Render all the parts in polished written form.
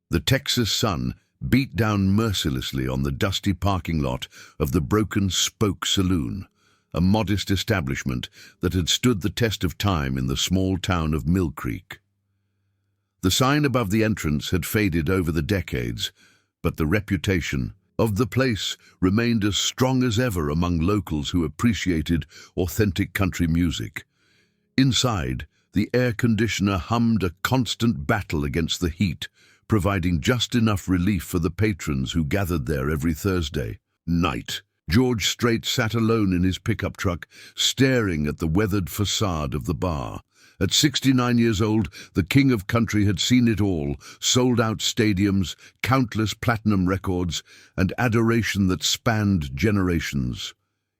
The Texas sun beat down mercilessly on the dusty parking lot of the Broken Spoke Saloon, a modest establishment that had stood the test of time in the small town of Mill Creek. The sign above the entrance had faded over the decades, but the reputation of the place remained as strong as ever among locals who appreciated authentic country music. Inside, the air conditioner hummed a constant battle against the heat, providing just enough relief for the patrons who gathered there every Thursday night. George Strait sat alone in his pickup truck, staring at the weathered facade of the bar. At 69 years old, the king of country had seen it all: sold-out stadiums, countless platinum records, and adoration that spanned generations.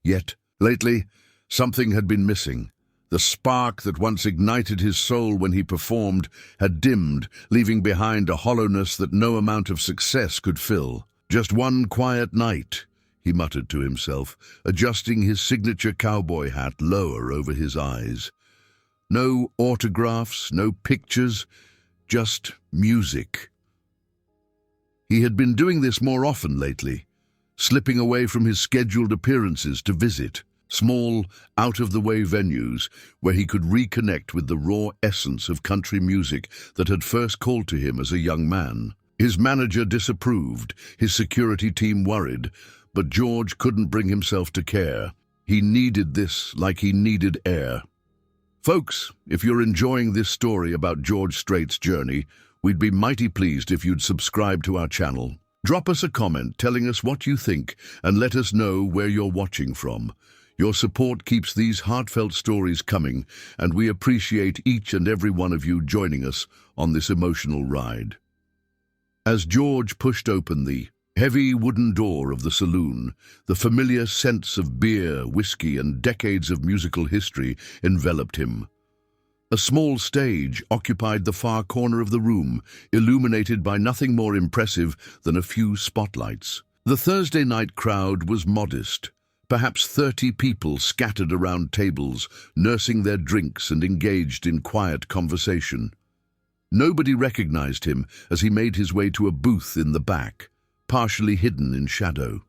Yet, lately, something had been missing. The spark that once ignited his soul when he performed had dimmed, leaving behind a hollowness that no amount of success could fill. "Just one quiet night," he muttered to himself, adjusting his signature cowboy hat lower over his eyes. No autographs, no pictures, just music. He had been doing this more often lately, slipping away from his scheduled appearances to visit small, out-of-the-way venues where he could reconnect with the raw essence of country music that had first called to him as a young man. His manager disapproved, his security team worried, but George couldn't bring himself to care. He needed this like he needed air. Folks, if you're enjoying this story about George Strait's journey, we'd be mighty pleased if you'd subscribe to our channel. Drop us a comment telling us what you think and let us know where you're watching from. Your support keeps these heartfelt stories coming, and we appreciate each and every one of you joining us on this emotional ride. As George pushed open the heavy wooden door of the saloon, the familiar scents of beer, whiskey, and decades of musical history enveloped him. A small stage occupied the far corner of the room, illuminated by nothing more impressive than a few spotlights. The Thursday night crowd was modest. Perhaps 30 people scattered around tables, nursing their drinks and engaged in quiet conversation. Nobody recognized him as he made his way to a booth in the back, partially hidden in shadow.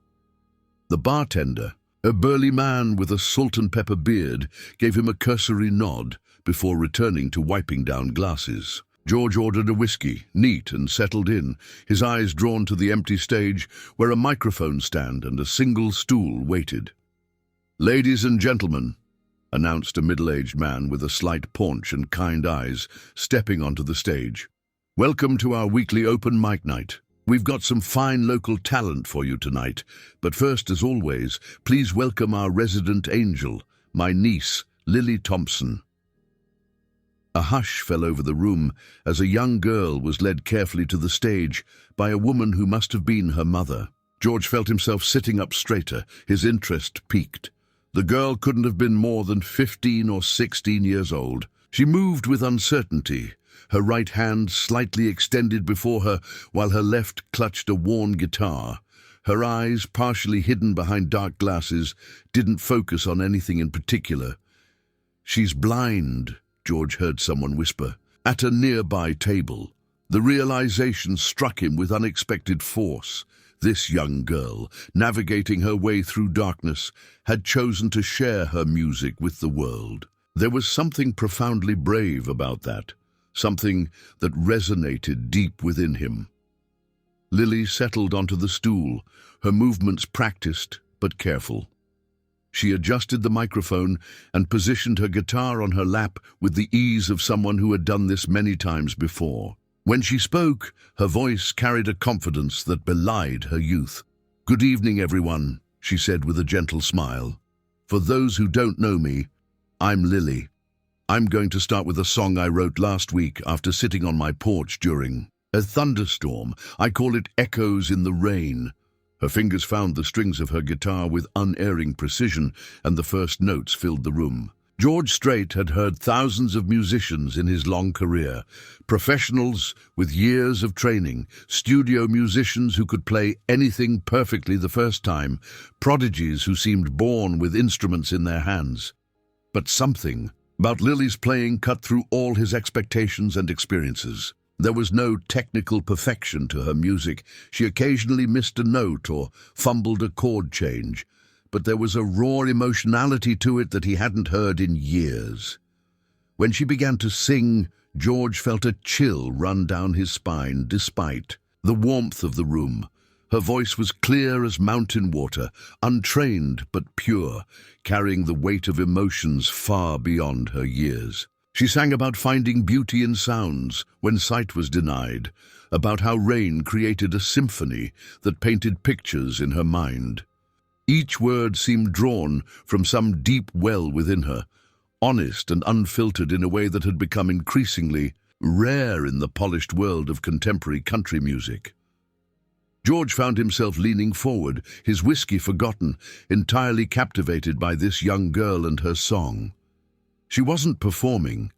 The bartender, a burly man with a salt and pepper beard, gave him a cursory nod before returning to wiping down glasses. George ordered a whiskey, neat and settled in, his eyes drawn to the empty stage where a microphone stand and a single stool waited. "Ladies and gentlemen," announced a middle-aged man with a slight paunch and kind eyes, stepping onto the stage. "Welcome to our weekly open mic night. We've got some fine local talent for you tonight, but first, as always, please welcome our resident angel, my niece, Lily Thompson." A hush fell over the room as a young girl was led carefully to the stage by a woman who must have been her mother. George felt himself sitting up straighter, his interest piqued. The girl couldn't have been more than 15 or 16 years old. She moved with uncertainty, her right hand slightly extended before her while her left clutched a worn guitar. Her eyes, partially hidden behind dark glasses, didn't focus on anything in particular. "She's blind," George heard someone whisper, at a nearby table. The realization struck him with unexpected force. This young girl, navigating her way through darkness, had chosen to share her music with the world. There was something profoundly brave about that, something that resonated deep within him. Lily settled onto the stool, her movements practiced but careful. She adjusted the microphone and positioned her guitar on her lap with the ease of someone who had done this many times before. When she spoke, her voice carried a confidence that belied her youth. "Good evening, everyone," she said with a gentle smile. "For those who don't know me, I'm Lily. I'm going to start with a song I wrote last week after sitting on my porch during a thunderstorm. I call it Echoes in the Rain." Her fingers found the strings of her guitar with unerring precision, and the first notes filled the room. George Strait had heard thousands of musicians in his long career, professionals with years of training, studio musicians who could play anything perfectly the first time, prodigies who seemed born with instruments in their hands. But something about Lily's playing cut through all his expectations and experiences. There was no technical perfection to her music. She occasionally missed a note or fumbled a chord change, but there was a raw emotionality to it that he hadn't heard in years. When she began to sing, George felt a chill run down his spine despite the warmth of the room. Her voice was clear as mountain water, untrained but pure, carrying the weight of emotions far beyond her years. She sang about finding beauty in sounds when sight was denied, about how rain created a symphony that painted pictures in her mind. Each word seemed drawn from some deep well within her, honest and unfiltered in a way that had become increasingly rare in the polished world of contemporary country music. George found himself leaning forward, his whiskey forgotten, entirely captivated by this young girl and her song. She wasn't performing.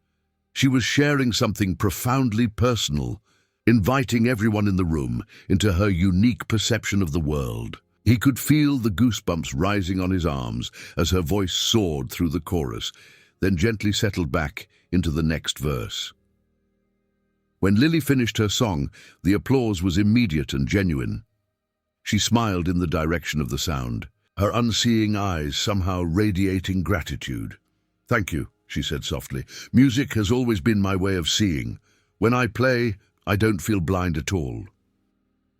She was sharing something profoundly personal, inviting everyone in the room into her unique perception of the world. He could feel the goosebumps rising on his arms as her voice soared through the chorus, then gently settled back into the next verse. When Lily finished her song, the applause was immediate and genuine. She smiled in the direction of the sound, her unseeing eyes somehow radiating gratitude. "Thank you," she said softly. "Music has always been my way of seeing. When I play, I don't feel blind at all."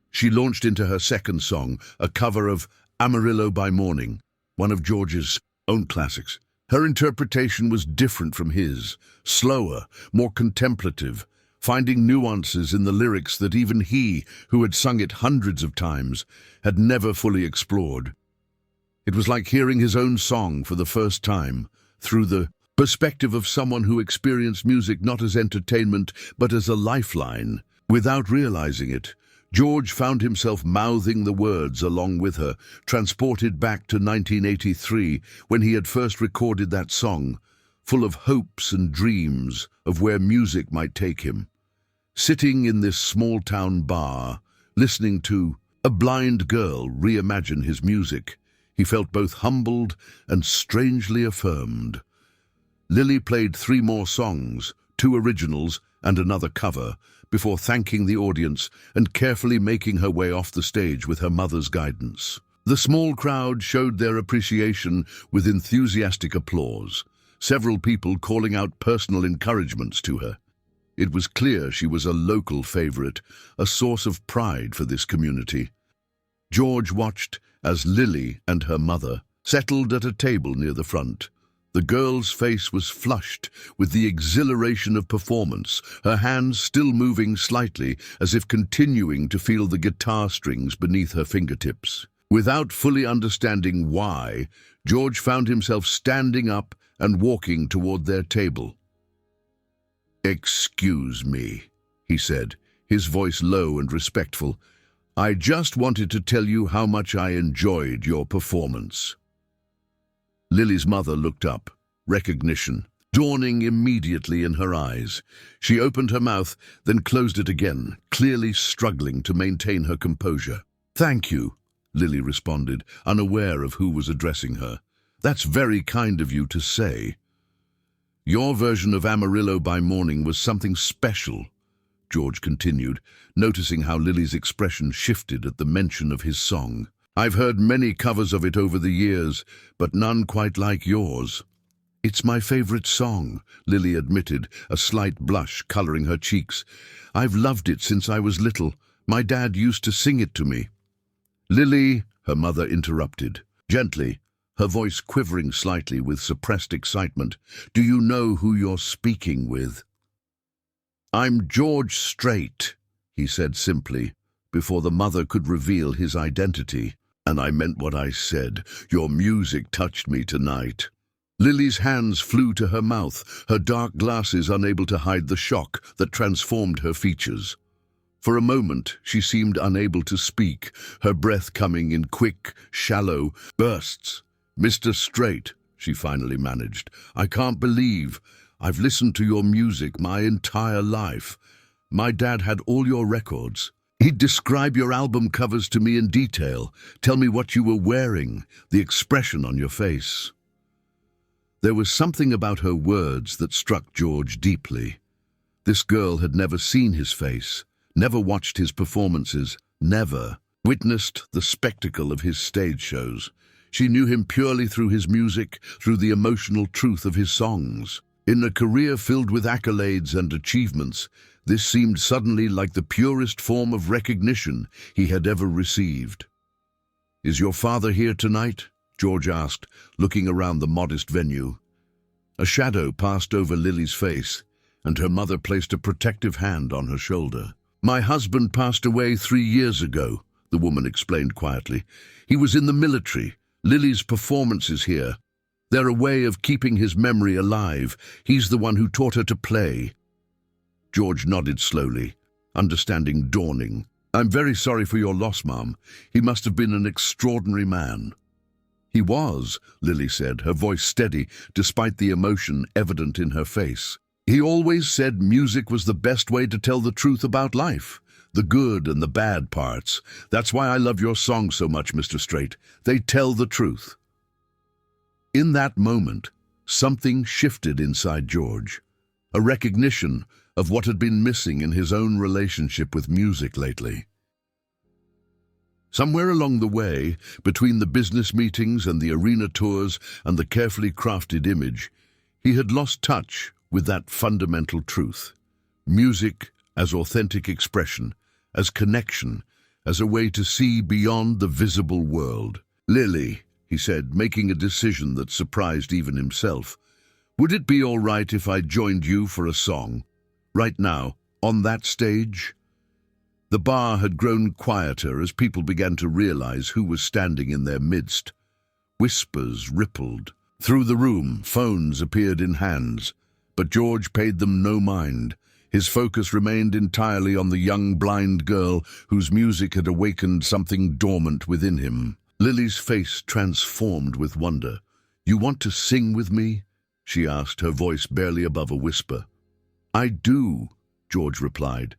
She launched into her second song, a cover of Amarillo by Morning, one of George's own classics. Her interpretation was different from his, slower, more contemplative, finding nuances in the lyrics that even he, who had sung it hundreds of times, had never fully explored. It was like hearing his own song for the first time, through the perspective of someone who experienced music not as entertainment, but as a lifeline. Without realizing it, George found himself mouthing the words along with her, transported back to 1983, when he had first recorded that song, full of hopes and dreams of where music might take him. Sitting in this small-town bar, listening to a blind girl reimagine his music, he felt both humbled and strangely affirmed. Lily played 3 more songs, 2 originals and another cover, before thanking the audience and carefully making her way off the stage with her mother's guidance. The small crowd showed their appreciation with enthusiastic applause, several people calling out personal encouragements to her. It was clear she was a local favorite, a source of pride for this community. George watched as Lily and her mother settled at a table near the front. The girl's face was flushed with the exhilaration of performance, her hands still moving slightly as if continuing to feel the guitar strings beneath her fingertips. Without fully understanding why, George found himself standing up and walking toward their table. "Excuse me," he said, his voice low and respectful. "I just wanted to tell you how much I enjoyed your performance." Lily's mother looked up, recognition dawning immediately in her eyes. She opened her mouth, then closed it again, clearly struggling to maintain her composure. "Thank you," Lily responded, unaware of who was addressing her. "That's very kind of you to say." "Your version of Amarillo by Morning was something special," George continued, noticing how Lily's expression shifted at the mention of his song. "I've heard many covers of it over the years, but none quite like yours." "It's my favorite song," Lily admitted, a slight blush coloring her cheeks. "I've loved it since I was little. My dad used to sing it to me." "Lily," her mother interrupted, gently, her voice quivering slightly with suppressed excitement, "do you know who you're speaking with?" "I'm George Strait," he said simply, before the mother could reveal his identity. "And I meant what I said. Your music touched me tonight." Lily's hands flew to her mouth, her dark glasses unable to hide the shock that transformed her features. For a moment, she seemed unable to speak, her breath coming in quick, shallow bursts. "Mr. Strait," she finally managed, "I can't believe I've listened to your music my entire life. My dad had all your records. He'd describe your album covers to me in detail, tell me what you were wearing, the expression on your face." There was something about her words that struck George deeply. This girl had never seen his face, never watched his performances, never witnessed the spectacle of his stage shows. She knew him purely through his music, through the emotional truth of his songs. In a career filled with accolades and achievements, this seemed suddenly like the purest form of recognition he had ever received. "Is your father here tonight?" George asked, looking around the modest venue. A shadow passed over Lily's face, and her mother placed a protective hand on her shoulder. "My husband passed away 3 years ago," the woman explained quietly. "He was in the military. Lily's performances here, they're a way of keeping his memory alive. He's the one who taught her to play." George nodded slowly, understanding dawning. "I'm very sorry for your loss, Mom. He must have been an extraordinary man." "He was," Lily said, her voice steady despite the emotion evident in her face. "He always said music was the best way to tell the truth about life, the good and the bad parts. That's why I love your songs so much, Mr. Strait. They tell the truth." In that moment, something shifted inside George, a recognition of what had been missing in his own relationship with music lately. Somewhere along the way, between the business meetings and the arena tours and the carefully crafted image, he had lost touch with that fundamental truth. Music as authentic expression, as connection, as a way to see beyond the visible world. "Lily," he said, making a decision that surprised even himself, "would it be all right if I joined you for a song? Right now, on that stage?" The bar had grown quieter as people began to realize who was standing in their midst. Whispers rippled. Through the room, phones appeared in hands, but George paid them no mind. His focus remained entirely on the young blind girl whose music had awakened something dormant within him. Lily's face transformed with wonder. "You want to sing with me?" she asked, her voice barely above a whisper. "I do," George replied.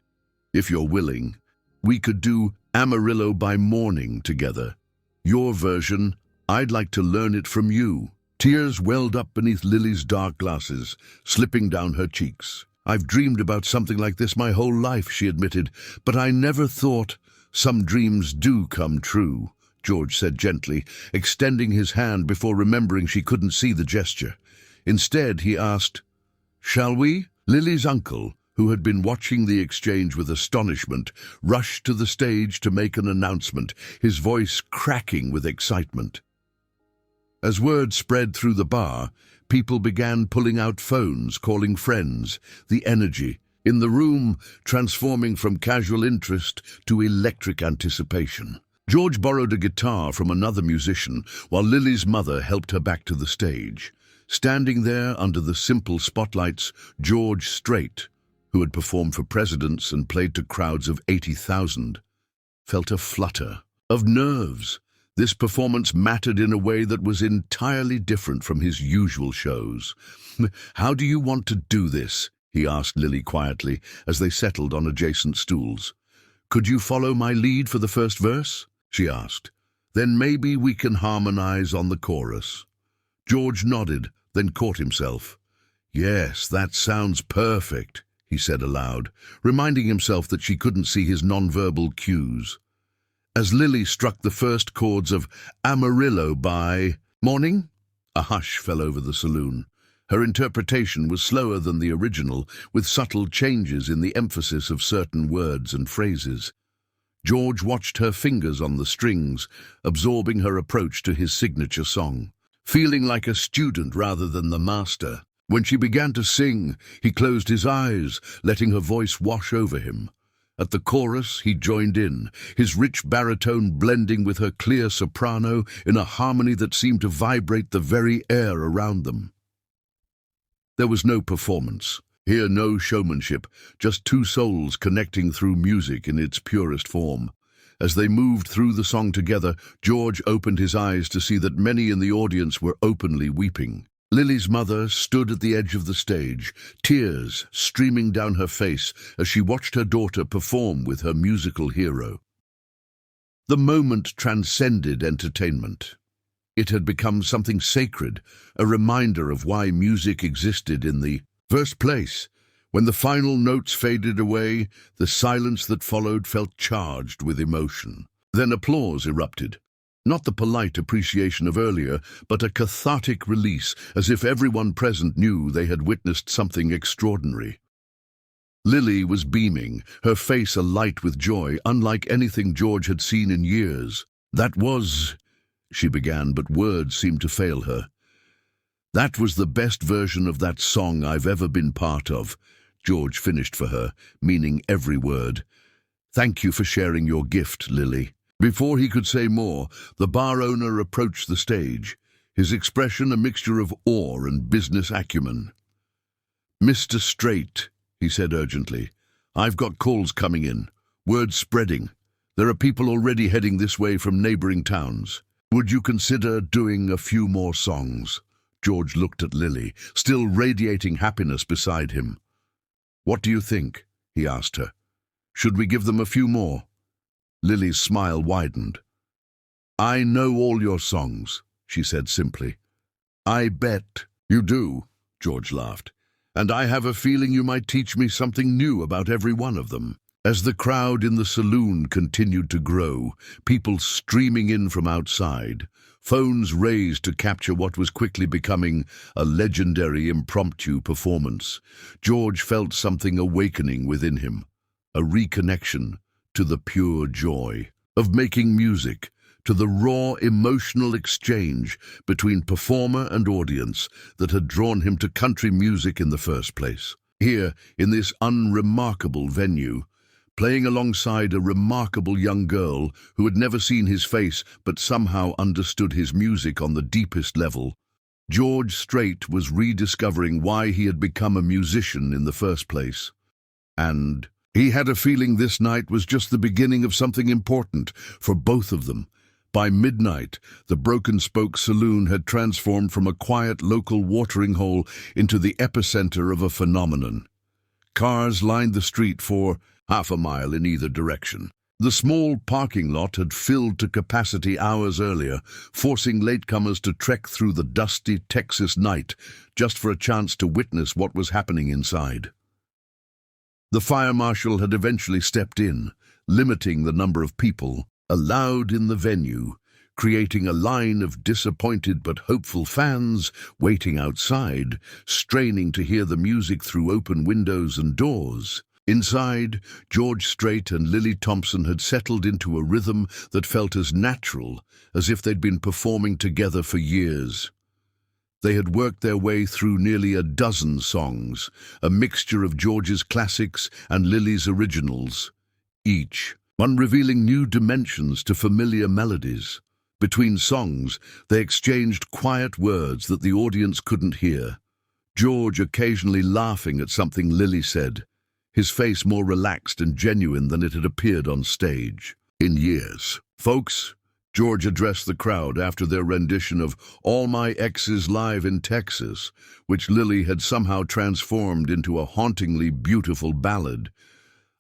"If you're willing, we could do Amarillo by Morning together. Your version, I'd like to learn it from you." Tears welled up beneath Lily's dark glasses, slipping down her cheeks. "I've dreamed about something like this my whole life," she admitted, "but I never thought—" "Some dreams do come true," George said gently, extending his hand before remembering she couldn't see the gesture. Instead, he asked, "Shall we?" Lily's uncle, who had been watching the exchange with astonishment, rushed to the stage to make an announcement, his voice cracking with excitement. As word spread through the bar, people began pulling out phones, calling friends. The energy in the room transforming from casual interest to electric anticipation. George borrowed a guitar from another musician, while Lily's mother helped her back to the stage. Standing there under the simple spotlights, George Strait, who had performed for presidents and played to crowds of 80,000, felt a flutter of nerves. This performance mattered in a way that was entirely different from his usual shows. "How do you want to do this?" he asked Lily quietly as they settled on adjacent stools. "Could you follow my lead for the first verse?" she asked. "Then maybe we can harmonize on the chorus." George nodded, then caught himself. "Yes, that sounds perfect," he said aloud, reminding himself that she couldn't see his nonverbal cues. As Lily struck the first chords of Amarillo by Morning, a hush fell over the saloon. Her interpretation was slower than the original, with subtle changes in the emphasis of certain words and phrases. George watched her fingers on the strings, absorbing her approach to his signature song, feeling like a student rather than the master. When she began to sing, he closed his eyes, letting her voice wash over him. At the chorus, he joined in, his rich baritone blending with her clear soprano in a harmony that seemed to vibrate the very air around them. There was no performance. Here, no showmanship, just two souls connecting through music in its purest form. As they moved through the song together, George opened his eyes to see that many in the audience were openly weeping. Lily's mother stood at the edge of the stage, tears streaming down her face as she watched her daughter perform with her musical hero. The moment transcended entertainment. It had become something sacred, a reminder of why music existed in the first place, When the final notes faded away, the silence that followed felt charged with emotion. Then applause erupted. Not the polite appreciation of earlier, but a cathartic release, as if everyone present knew they had witnessed something extraordinary. Lily was beaming, her face alight with joy, unlike anything George had seen in years. "That was," she began, but words seemed to fail her. "That was the best version of that song I've ever been part of," George finished for her, meaning every word. "Thank you for sharing your gift, Lily." Before he could say more, the bar owner approached the stage, his expression a mixture of awe and business acumen. "Mr. Strait," he said urgently, "I've got calls coming in. Word spreading. There are people already heading this way from neighboring towns. Would you consider doing a few more songs?" George looked at Lily, still radiating happiness beside him. "What do you think?" he asked her. "Should we give them a few more?" Lily's smile widened. "I know all your songs," she said simply. "I bet." "You do," George laughed. "And I have a feeling you might teach me something new about every one of them." As the crowd in the saloon continued to grow, people streaming in from outside, phones raised to capture what was quickly becoming a legendary impromptu performance, George felt something awakening within him, a reconnection to the pure joy of making music, to the raw emotional exchange between performer and audience that had drawn him to country music in the first place. Here, in this unremarkable venue, playing alongside a remarkable young girl who had never seen his face but somehow understood his music on the deepest level, George Strait was rediscovering why he had become a musician in the first place. And he had a feeling this night was just the beginning of something important for both of them. By midnight, the Broken Spoke Saloon had transformed from a quiet local watering hole into the epicenter of a phenomenon. Cars lined the street for half a mile in either direction. The small parking lot had filled to capacity hours earlier, forcing latecomers to trek through the dusty Texas night just for a chance to witness what was happening inside. The fire marshal had eventually stepped in, limiting the number of people allowed in the venue, creating a line of disappointed but hopeful fans waiting outside, straining to hear the music through open windows and doors. Inside, George Strait and Lily Thompson had settled into a rhythm that felt as natural as if they'd been performing together for years. They had worked their way through nearly a dozen songs, a mixture of George's classics and Lily's originals, each one revealing new dimensions to familiar melodies. Between songs, they exchanged quiet words that the audience couldn't hear, George occasionally laughing at something Lily said, his face more relaxed and genuine than it had appeared on stage in years. "Folks," George addressed the crowd after their rendition of All My Exes Live in Texas, which Lily had somehow transformed into a hauntingly beautiful ballad.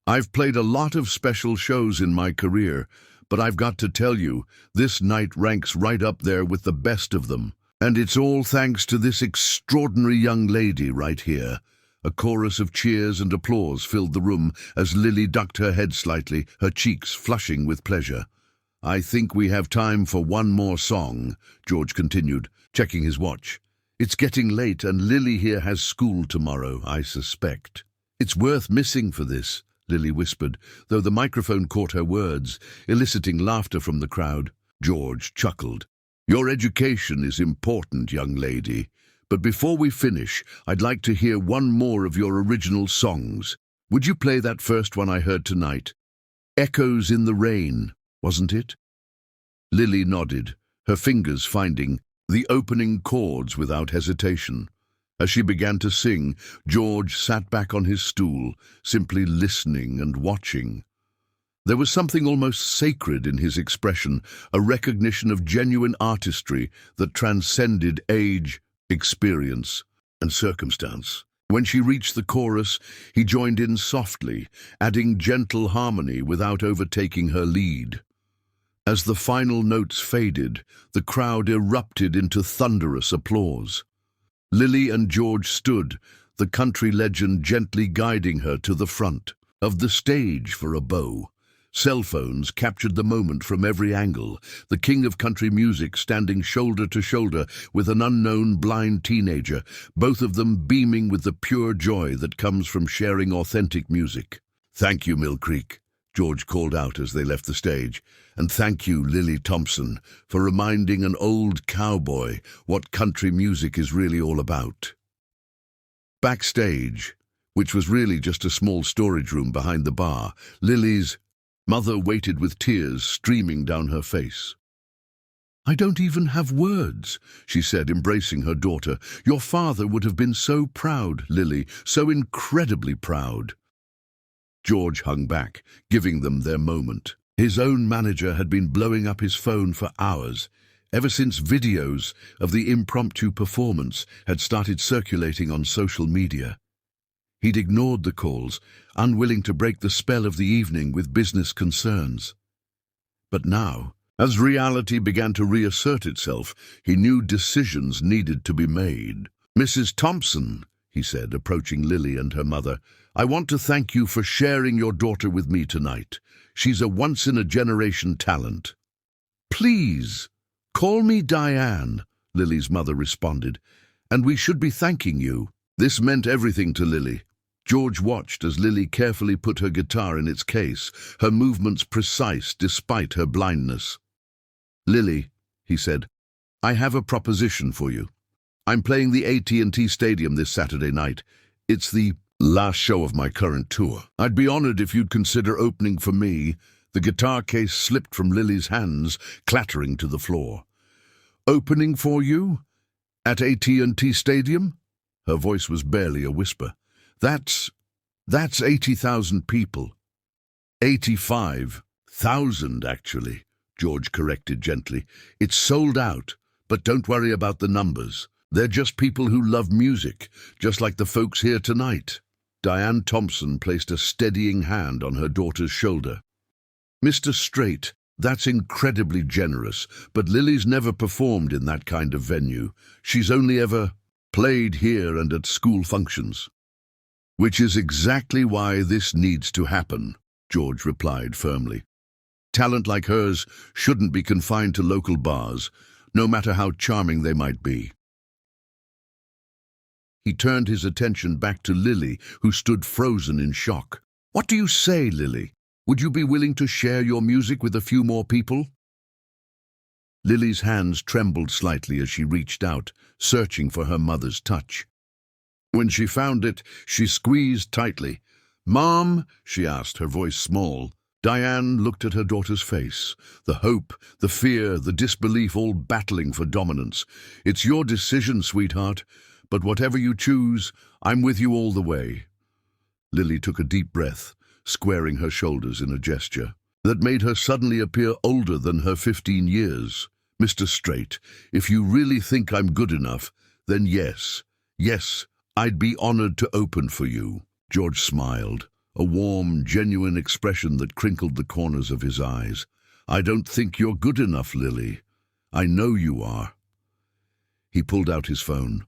"I've played a lot of special shows in my career, but I've got to tell you, this night ranks right up there with the best of them. And it's all thanks to this extraordinary young lady right here." A chorus of cheers and applause filled the room as Lily ducked her head slightly, her cheeks flushing with pleasure. "I think we have time for one more song," George continued, checking his watch. "It's getting late and Lily here has school tomorrow, I suspect." "It's worth missing for this," Lily whispered, though the microphone caught her words, eliciting laughter from the crowd. George chuckled. "Your education is important, young lady. But before we finish, I'd like to hear one more of your original songs. Would you play that first one I heard tonight? Echoes in the Rain, wasn't it?" Lily nodded, her fingers finding the opening chords without hesitation. As she began to sing, George sat back on his stool, simply listening and watching. There was something almost sacred in his expression, a recognition of genuine artistry that transcended age, experience, and circumstance. When she reached the chorus, he joined in softly, adding gentle harmony without overtaking her lead. As the final notes faded, the crowd erupted into thunderous applause. Lily and George stood, the country legend gently guiding her to the front of the stage for a bow. Cell phones captured the moment from every angle, the king of country music standing shoulder to shoulder with an unknown blind teenager, both of them beaming with the pure joy that comes from sharing authentic music. "Thank you, Mill Creek," George called out as they left the stage. "And thank you, Lily Thompson, for reminding an old cowboy what country music is really all about." Backstage, which was really just a small storage room behind the bar, Lily's mother waited with tears streaming down her face. "I don't even have words," she said, embracing her daughter. "Your father would have been so proud, Lily, so incredibly proud." George hung back, giving them their moment. His own manager had been blowing up his phone for hours, ever since videos of the impromptu performance had started circulating on social media. He'd ignored the calls, unwilling to break the spell of the evening with business concerns. But now, as reality began to reassert itself, he knew decisions needed to be made. "Mrs. Thompson," he said, approaching Lily and her mother, "I want to thank you for sharing your daughter with me tonight. She's a once-in-a-generation talent." "Please, call me Diane," Lily's mother responded, "and we should be thanking you." This meant everything to Lily. George watched as Lily carefully put her guitar in its case, her movements precise despite her blindness. "Lily," he said, "I have a proposition for you. I'm playing the AT&T Stadium this Saturday night. It's the last show of my current tour. I'd be honored if you'd consider opening for me." The guitar case slipped from Lily's hands, clattering to the floor. "Opening for you? At AT&T Stadium?" Her voice was barely a whisper. That's 80,000 people." 85,000, actually," George corrected gently. "It's sold out, but don't worry about the numbers. They're just people who love music, just like the folks here tonight." Diane Thompson placed a steadying hand on her daughter's shoulder. "Mr. Strait, that's incredibly generous, but Lily's never performed in that kind of venue. She's only ever played here and at school functions." "Which is exactly why this needs to happen," George replied firmly. "Talent like hers shouldn't be confined to local bars, no matter how charming they might be." He turned his attention back to Lily, who stood frozen in shock. "What do you say, Lily? Would you be willing to share your music with a few more people?" Lily's hands trembled slightly as she reached out, searching for her mother's touch. When she found it, she squeezed tightly. "Mom?" she asked, her voice small. Diane looked at her daughter's face, the hope, the fear, the disbelief all battling for dominance. "It's your decision, sweetheart, but whatever you choose, I'm with you all the way." Lily took a deep breath, squaring her shoulders in a gesture that made her suddenly appear older than her 15 years. "Mr. Strait, if you really think I'm good enough, then yes, I'd be honored to open for you." George smiled, a warm, genuine expression that crinkled the corners of his eyes. "I don't think you're good enough, Lily. I know you are." He pulled out his phone.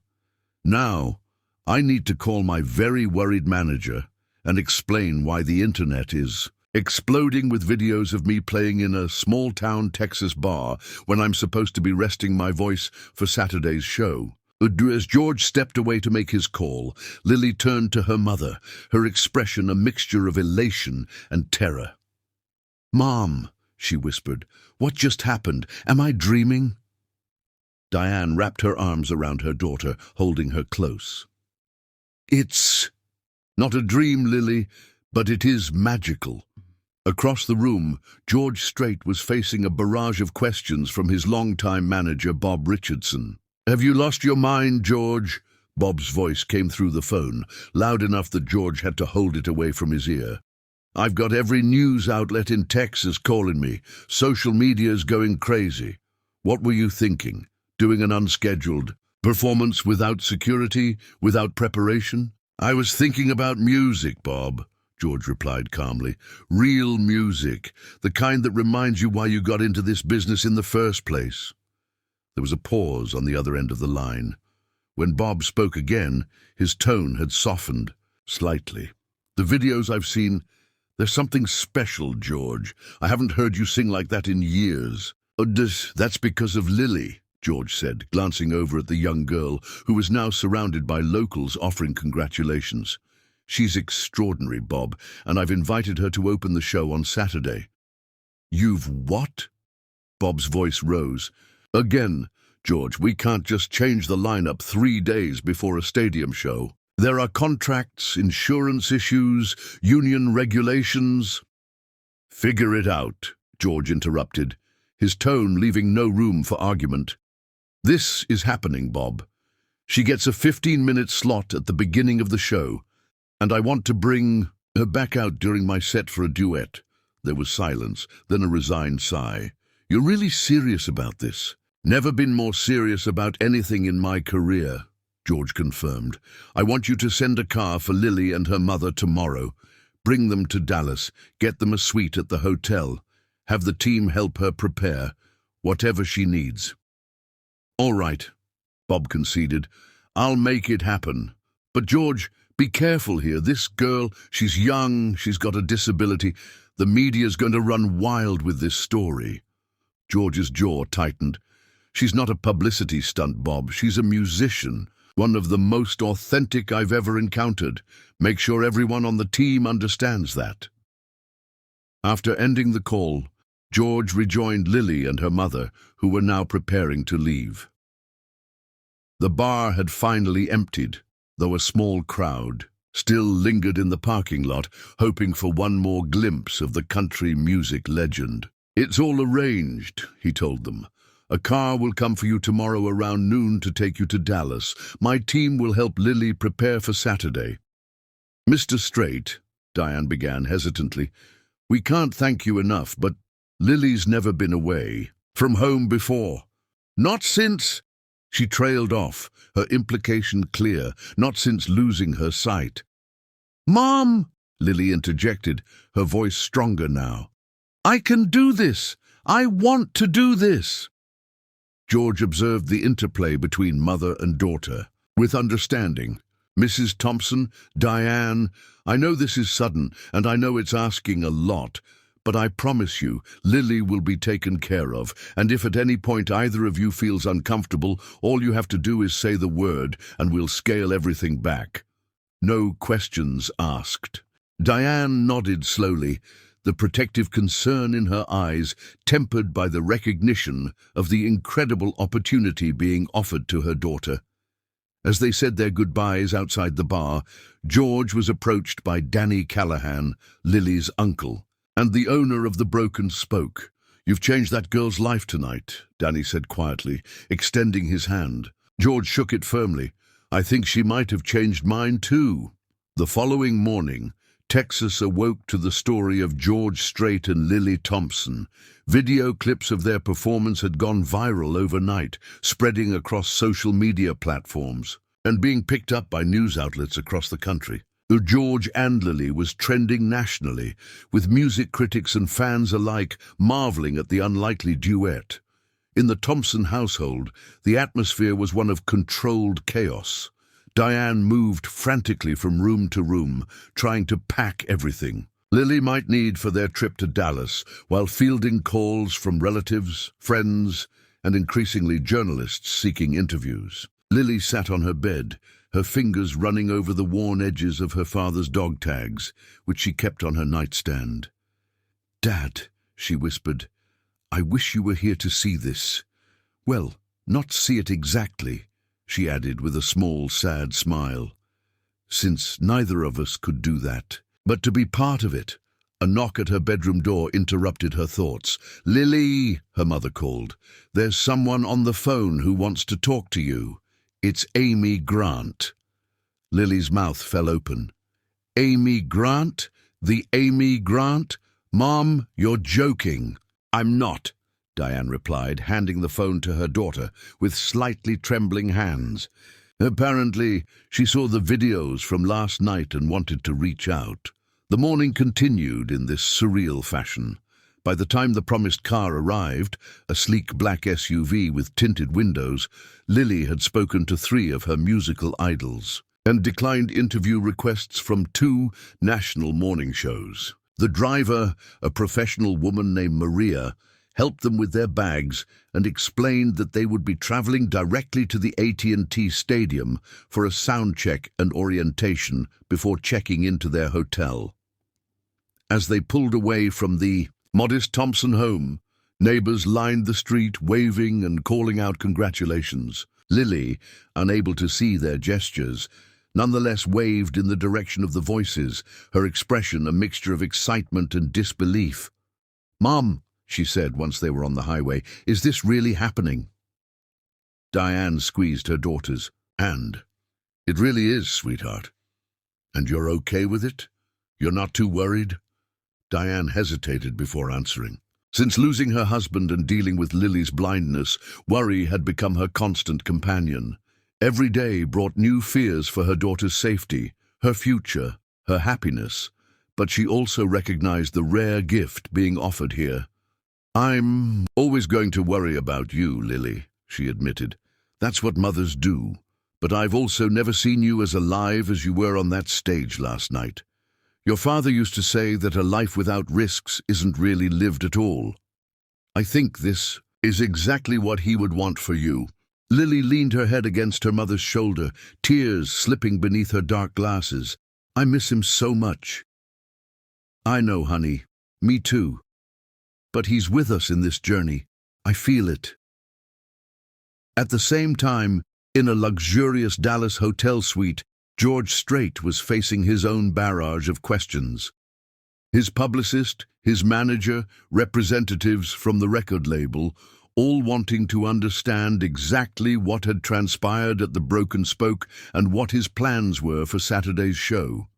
"Now, I need to call my very worried manager and explain why the internet is exploding with videos of me playing in a small-town Texas bar when I'm supposed to be resting my voice for Saturday's show." As George stepped away to make his call, Lily turned to her mother, her expression a mixture of elation and terror. "Mom," she whispered, "what just happened? Am I dreaming?" Diane wrapped her arms around her daughter, holding her close. "It's not a dream, Lily, but it is magical." Across the room, George Strait was facing a barrage of questions from his longtime manager, Bob Richardson. "Have you lost your mind, George?" Bob's voice came through the phone, loud enough that George had to hold it away from his ear. "I've got every news outlet in Texas calling me. Social media's going crazy. What were you thinking? Doing an unscheduled performance without security, without preparation?" "I was thinking about music, Bob," George replied calmly. "Real music, the kind that reminds you why you got into this business in the first place." There was a pause on the other end of the line. When Bob spoke again, his tone had softened slightly. "The videos I've seen, there's something special, George. I haven't heard you sing like that in years." "Oh, that's because of Lily," George said, glancing over at the young girl, who was now surrounded by locals offering congratulations. "She's extraordinary, Bob, and I've invited her to open the show on Saturday." "You've what?" Bob's voice rose. "Again, George, we can't just change the lineup 3 days before a stadium show. There are contracts, insurance issues, union regulations." "Figure it out," George interrupted, his tone leaving no room for argument. "This is happening, Bob. She gets a 15-minute slot at the beginning of the show, and I want to bring her back out during my set for a duet." There was silence, then a resigned sigh. "You're really serious about this?" "Never been more serious about anything in my career," George confirmed. "I want you to send a car for Lily and her mother tomorrow. Bring them to Dallas, get them a suite at the hotel. Have the team help her prepare, whatever she needs." "All right," Bob conceded. "I'll make it happen. But George, be careful here. This girl, she's young, she's got a disability. The media's going to run wild with this story." George's jaw tightened. "She's not a publicity stunt, Bob. She's a musician, one of the most authentic I've ever encountered. Make sure everyone on the team understands that." After ending the call, George rejoined Lily and her mother, who were now preparing to leave. The bar had finally emptied, though a small crowd still lingered in the parking lot, hoping for one more glimpse of the country music legend. "It's all arranged," he told them. "A car will come for you tomorrow around noon to take you to Dallas. My team will help Lily prepare for Saturday." "Mr. Strait," Diane began hesitantly, "we can't thank you enough, but Lily's never been away from home before. Not since—" She trailed off, her implication clear, "not since losing her sight." "Mom," Lily interjected, her voice stronger now. "I can do this. I want to do this." George observed the interplay between mother and daughter with understanding. "Mrs. Thompson, Diane, I know this is sudden, and I know it's asking a lot, but I promise you, Lily will be taken care of, and if at any point either of you feels uncomfortable, all you have to do is say the word, and we'll scale everything back. No questions asked." Diane nodded slowly, the protective concern in her eyes tempered by the recognition of the incredible opportunity being offered to her daughter. As they said their goodbyes outside the bar, George was approached by Danny Callahan, Lily's uncle, and the owner of the Broken spoke. "You've changed that girl's life tonight," Danny said quietly, extending his hand. George shook it firmly. "I think she might have changed mine too." The following morning, Texas awoke to the story of George Strait and Lily Thompson. Video clips of their performance had gone viral overnight, spreading across social media platforms and being picked up by news outlets across the country. George and Lily was trending nationally, with music critics and fans alike marveling at the unlikely duet. In the Thompson household, the atmosphere was one of controlled chaos. Diane moved frantically from room to room, trying to pack everything Lily might need for their trip to Dallas, while fielding calls from relatives, friends, and increasingly journalists seeking interviews. Lily sat on her bed, her fingers running over the worn edges of her father's dog tags, which she kept on her nightstand. "Dad," she whispered, "I wish you were here to see this. Well, not see it exactly," she added with a small, sad smile, "since neither of us could do that. But to be part of it." A knock at her bedroom door interrupted her thoughts. "Lily," her mother called, "there's someone on the phone who wants to talk to you. It's Amy Grant." Lily's mouth fell open. "Amy Grant? The Amy Grant? Mom, you're joking." "I'm not," Diane replied, handing the phone to her daughter with slightly trembling hands. Apparently, she saw the videos from last night and wanted to reach out. The morning continued in this surreal fashion. By the time the promised car arrived, a sleek black SUV with tinted windows, Lily had spoken to 3 of her musical idols and declined interview requests from 2 national morning shows. The driver, a professional woman named Maria, helped them with their bags and explained that they would be traveling directly to the AT&T Stadium for a sound check and orientation before checking into their hotel. As they pulled away from the modest Thompson home, neighbors lined the street, waving and calling out congratulations. Lily, unable to see their gestures, nonetheless waved in the direction of the voices, her expression a mixture of excitement and disbelief. "Mom," she said once they were on the highway, "is this really happening?" Diane squeezed her daughter's hand. "It really is, sweetheart. And you're okay with it? You're not too worried?" Diane hesitated before answering. Since losing her husband and dealing with Lily's blindness, worry had become her constant companion. Every day brought new fears for her daughter's safety, her future, her happiness, but she also recognized the rare gift being offered here. "I'm always going to worry about you, Lily," she admitted. "That's what mothers do. But I've also never seen you as alive as you were on that stage last night. Your father used to say that a life without risks isn't really lived at all. I think this is exactly what he would want for you." Lily leaned her head against her mother's shoulder, tears slipping beneath her dark glasses. "I miss him so much." "I know, honey. Me too. But he's with us in this journey. I feel it." At the same time, in a luxurious Dallas hotel suite, George Strait was facing his own barrage of questions. His publicist, his manager, representatives from the record label, all wanting to understand exactly what had transpired at the Broken Spoke and what his plans were for Saturday's show.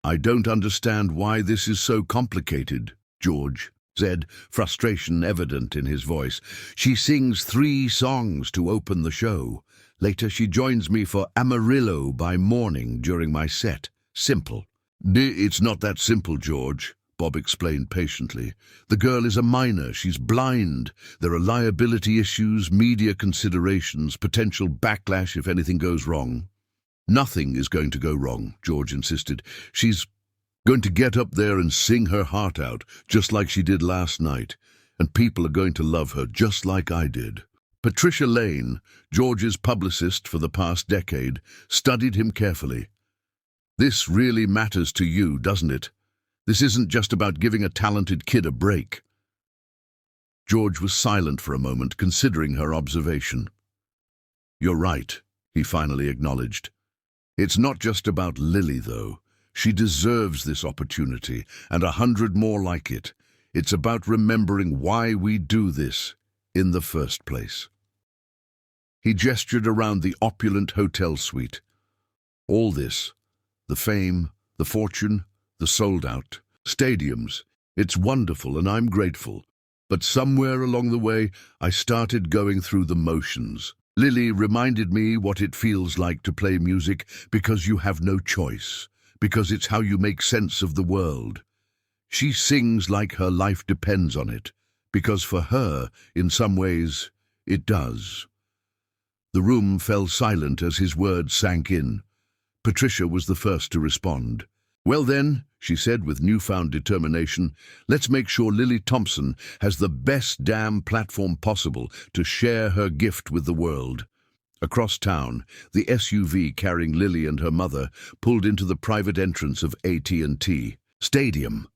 "I don't understand why this is so complicated," George said, frustration evident in his voice. "She sings 3 songs to open the show. Later she joins me for Amarillo by morning during my set. Simple." "It's not that simple, George," Bob explained patiently. "The girl is a minor, she's blind. There are liability issues, media considerations, potential backlash if anything goes wrong." "Nothing is going to go wrong," George insisted. "She's going to get up there and sing her heart out, just like she did last night, and people are going to love her just like I did." Patricia Lane, George's publicist for the past decade, studied him carefully. "This really matters to you, doesn't it? This isn't just about giving a talented kid a break." George was silent for a moment, considering her observation. "You're right," he finally acknowledged. "It's not just about Lily, though. She deserves this opportunity, and 100 more like it. It's about remembering why we do this in the first place." He gestured around the opulent hotel suite. "All this, the fame, the fortune, the sold-out stadiums, it's wonderful and I'm grateful. But somewhere along the way, I started going through the motions. Lily reminded me what it feels like to play music because you have no choice, because it's how you make sense of the world. She sings like her life depends on it, because for her, in some ways, it does." The room fell silent as his words sank in. Patricia was the first to respond. "Well then," she said with newfound determination, "let's make sure Lily Thompson has the best damn platform possible to share her gift with the world." Across town, the SUV carrying Lily and her mother pulled into the private entrance of AT&T Stadium.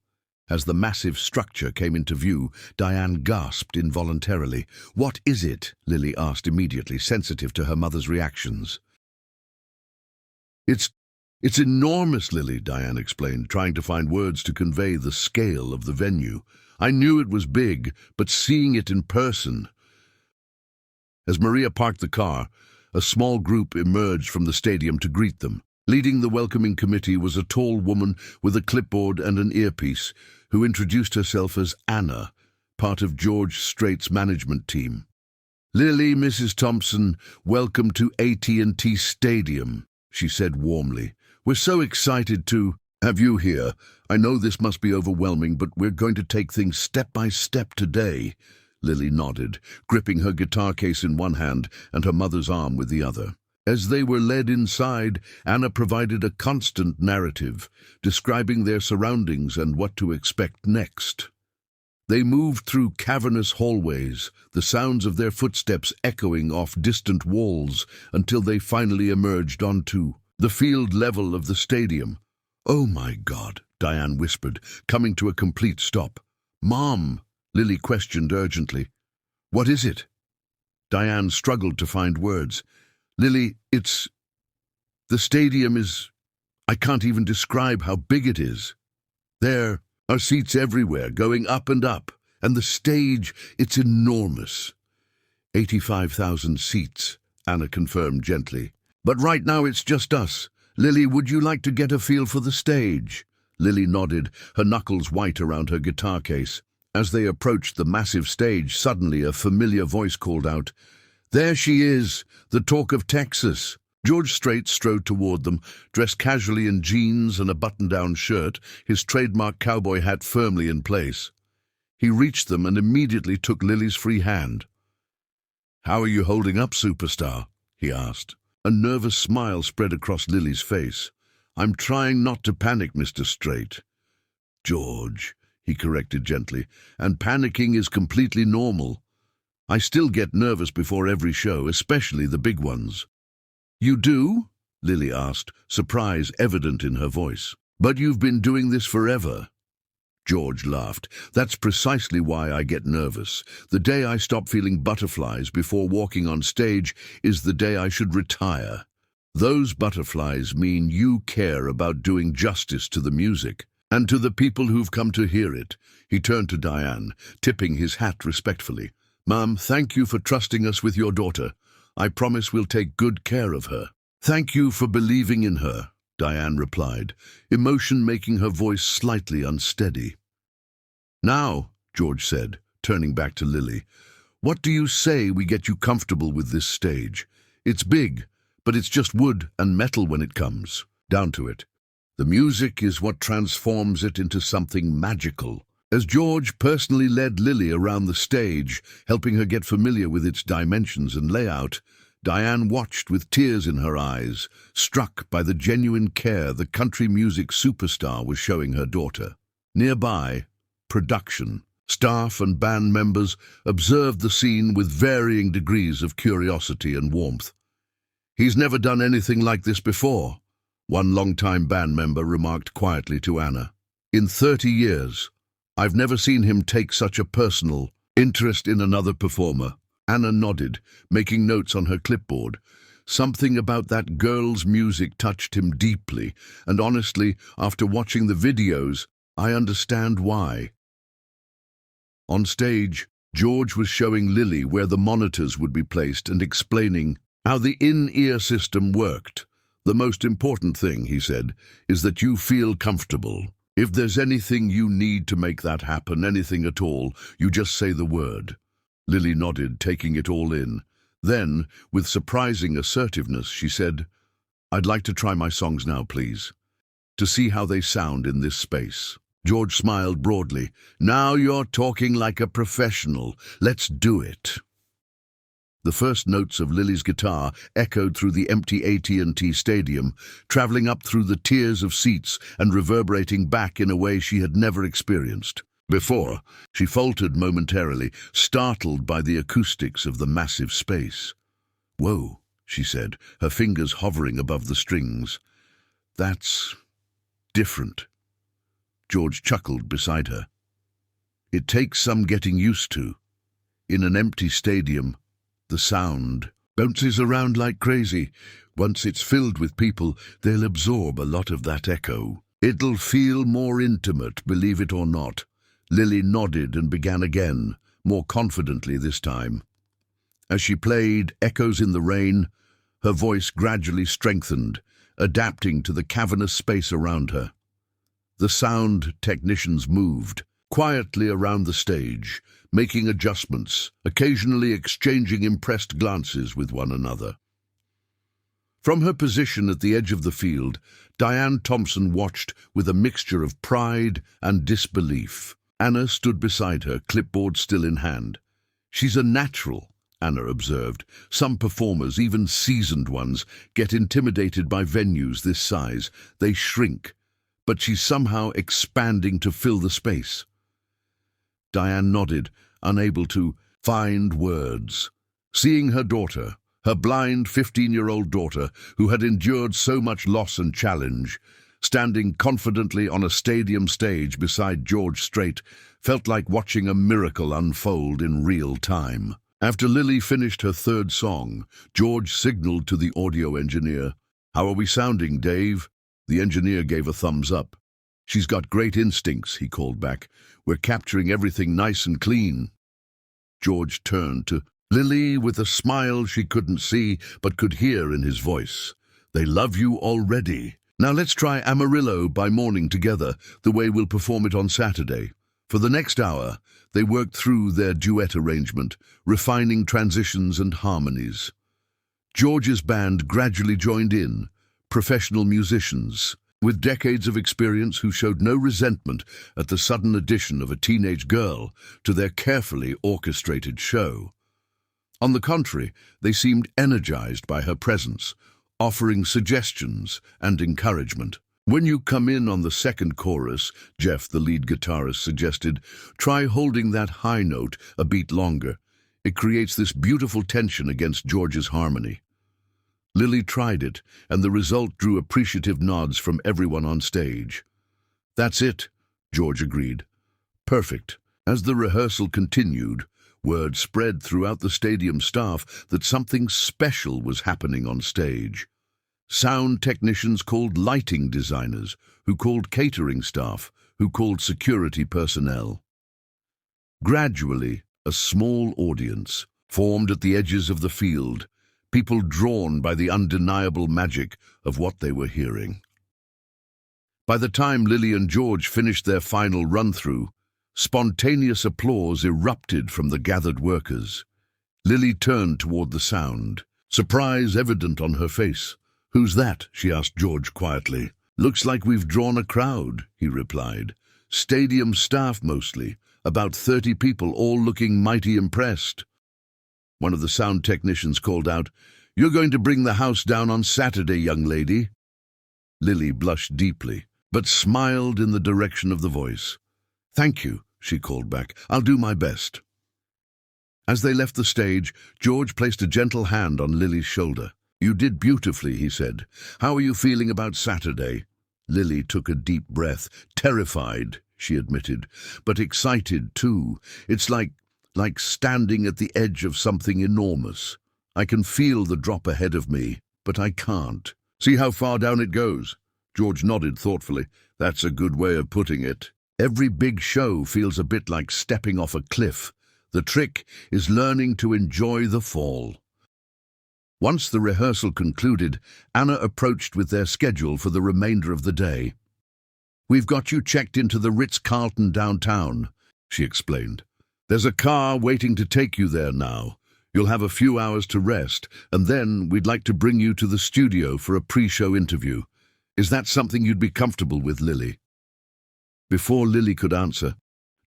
As the massive structure came into view, Diane gasped involuntarily. "What is it?" Lily asked immediately, sensitive to her mother's reactions. It's enormous, Lily," Diane explained, trying to find words to convey the scale of the venue. "I knew it was big, but seeing it in person—" As Maria parked the car, a small group emerged from the stadium to greet them. Leading the welcoming committee was a tall woman with a clipboard and an earpiece, who introduced herself as Anna, part of George Strait's management team. "Lily, Mrs. Thompson, welcome to AT&T Stadium," she said warmly. "We're so excited to—" have you here. I know this must be overwhelming, but we're going to take things step by step today." Lily nodded, gripping her guitar case in one hand and her mother's arm with the other. As they were led inside, Anna provided a constant narrative, describing their surroundings and what to expect next. They moved through cavernous hallways, the sounds of their footsteps echoing off distant walls, until they finally emerged onto the field level of the stadium. "Oh my God," Diane whispered, coming to a complete stop. "Mom," Lily questioned urgently. "What is it?" Diane struggled to find words. "Lily, the stadium is... I can't even describe how big it is. There are seats everywhere, going up and up, and the stage, it's enormous." 85,000 seats, Anna confirmed gently. "But right now it's just us. Lily, would you like to get a feel for the stage?" Lily nodded, her knuckles white around her guitar case. As they approached the massive stage, suddenly a familiar voice called out, "There she is, the talk of Texas." George Strait strode toward them, dressed casually in jeans and a button-down shirt, his trademark cowboy hat firmly in place. He reached them and immediately took Lily's free hand. "How are you holding up, superstar?" he asked. A nervous smile spread across Lily's face. "I'm trying not to panic, Mr. Strait." "George," he corrected gently, "and panicking is completely normal. I still get nervous before every show, especially the big ones." "You do?" Lily asked, surprise evident in her voice. "But you've been doing this forever." George laughed. "That's precisely why I get nervous. The day I stop feeling butterflies before walking on stage is the day I should retire. Those butterflies mean you care about doing justice to the music, and to the people who've come to hear it." He turned to Diane, tipping his hat respectfully. "Mom, thank you for trusting us with your daughter. I promise we'll take good care of her." "Thank you for believing in her," Diane replied, emotion making her voice slightly unsteady. "Now," George said, turning back to Lily, "what do you say we get you comfortable with this stage? It's big, but it's just wood and metal when it comes down to it. The music is what transforms it into something magical." As George personally led Lily around the stage, helping her get familiar with its dimensions and layout, Diane watched with tears in her eyes, struck by the genuine care the country music superstar was showing her daughter. Nearby, production, staff and band members observed the scene with varying degrees of curiosity and warmth. "He's never done anything like this before," one longtime band member remarked quietly to Anna. "In 30 years, I've never seen him take such a personal interest in another performer." Anna nodded, making notes on her clipboard. Something about that girl's music touched him deeply, and honestly, after watching the videos, I understand why. On stage, George was showing Lily where the monitors would be placed and explaining how the in-ear system worked. "The most important thing," he said, "is that you feel comfortable. If there's anything you need to make that happen, anything at all, you just say the word." Lily nodded, taking it all in. Then, with surprising assertiveness, she said, "I'd like to try my songs now, please, to see how they sound in this space." George smiled broadly. "Now you're talking like a professional. Let's do it." The first notes of Lily's guitar echoed through the empty AT&T Stadium, traveling up through the tiers of seats and reverberating back in a way she had never experienced before. She faltered momentarily, startled by the acoustics of the massive space. "Whoa," she said, her fingers hovering above the strings. "That's different." George chuckled beside her. "It takes some getting used to. In an empty stadium, the sound bounces around like crazy. Once it's filled with people, they'll absorb a lot of that echo. It'll feel more intimate, believe it or not." Lily nodded and began again, more confidently this time. As she played Echoes in the Rain, her voice gradually strengthened, adapting to the cavernous space around her. The sound technicians moved quietly around the stage, making adjustments, occasionally exchanging impressed glances with one another. From her position at the edge of the field, Diane Thompson watched with a mixture of pride and disbelief. Anna stood beside her, clipboard still in hand. "She's a natural," Anna observed. "Some performers, even seasoned ones, get intimidated by venues this size. They shrink. But she's somehow expanding to fill the space." Diane nodded, unable to find words. Seeing her daughter, her blind 15-year-old daughter, who had endured so much loss and challenge, standing confidently on a stadium stage beside George Strait, felt like watching a miracle unfold in real time. After Lily finished her third song, George signaled to the audio engineer. "How are we sounding, Dave?" The engineer gave a thumbs up. "She's got great instincts," he called back. "We're capturing everything nice and clean." George turned to Lily with a smile she couldn't see but could hear in his voice. "They love you already. Now let's try Amarillo by Morning together, the way we'll perform it on Saturday." For the next hour, they worked through their duet arrangement, refining transitions and harmonies. George's band gradually joined in, professional musicians with decades of experience who showed no resentment at the sudden addition of a teenage girl to their carefully orchestrated show. On the contrary, they seemed energized by her presence, offering suggestions and encouragement. "When you come in on the second chorus," Jeff, the lead guitarist, suggested, "try holding that high note a beat longer. It creates this beautiful tension against George's harmony." Lily tried it, and the result drew appreciative nods from everyone on stage. "That's it," George agreed. "Perfect." As the rehearsal continued, word spread throughout the stadium staff that something special was happening on stage. Sound technicians called lighting designers, who called catering staff, who called security personnel. Gradually, a small audience formed at the edges of the field, people drawn by the undeniable magic of what they were hearing. By the time Lily and George finished their final run-through, spontaneous applause erupted from the gathered workers. Lily turned toward the sound, surprise evident on her face. "Who's that?" she asked George quietly. "Looks like we've drawn a crowd," he replied. "Stadium staff mostly, about 30 people, all looking mighty impressed." One of the sound technicians called out, "You're going to bring the house down on Saturday, young lady." Lily blushed deeply, but smiled in the direction of the voice. "Thank you," she called back. "I'll do my best." As they left the stage, George placed a gentle hand on Lily's shoulder. "You did beautifully," he said. "How are you feeling about Saturday?" Lily took a deep breath. "Terrified," she admitted, "but excited too. It's like standing at the edge of something enormous. I can feel the drop ahead of me, but I can't." "See how far down it goes?" George nodded thoughtfully. "That's a good way of putting it. Every big show feels a bit like stepping off a cliff. The trick is learning to enjoy the fall." Once the rehearsal concluded, Anna approached with their schedule for the remainder of the day. "We've got you checked into the Ritz-Carlton downtown," she explained. "There's a car waiting to take you there now. You'll have a few hours to rest, and then we'd like to bring you to the studio for a pre-show interview. Is that something you'd be comfortable with, Lily?" Before Lily could answer,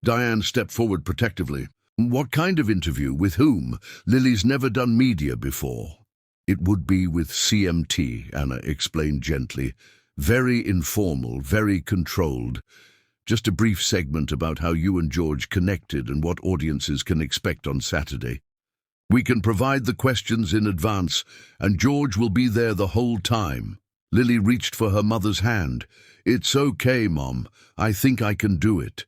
Diane stepped forward protectively. "What kind of interview? With whom? Lily's never done media before." "It would be with CMT," Anna explained gently. "Very informal, very controlled. Just a brief segment about how you and George connected and what audiences can expect on Saturday. We can provide the questions in advance, and George will be there the whole time." Lily reached for her mother's hand. "It's okay, Mom. I think I can do it."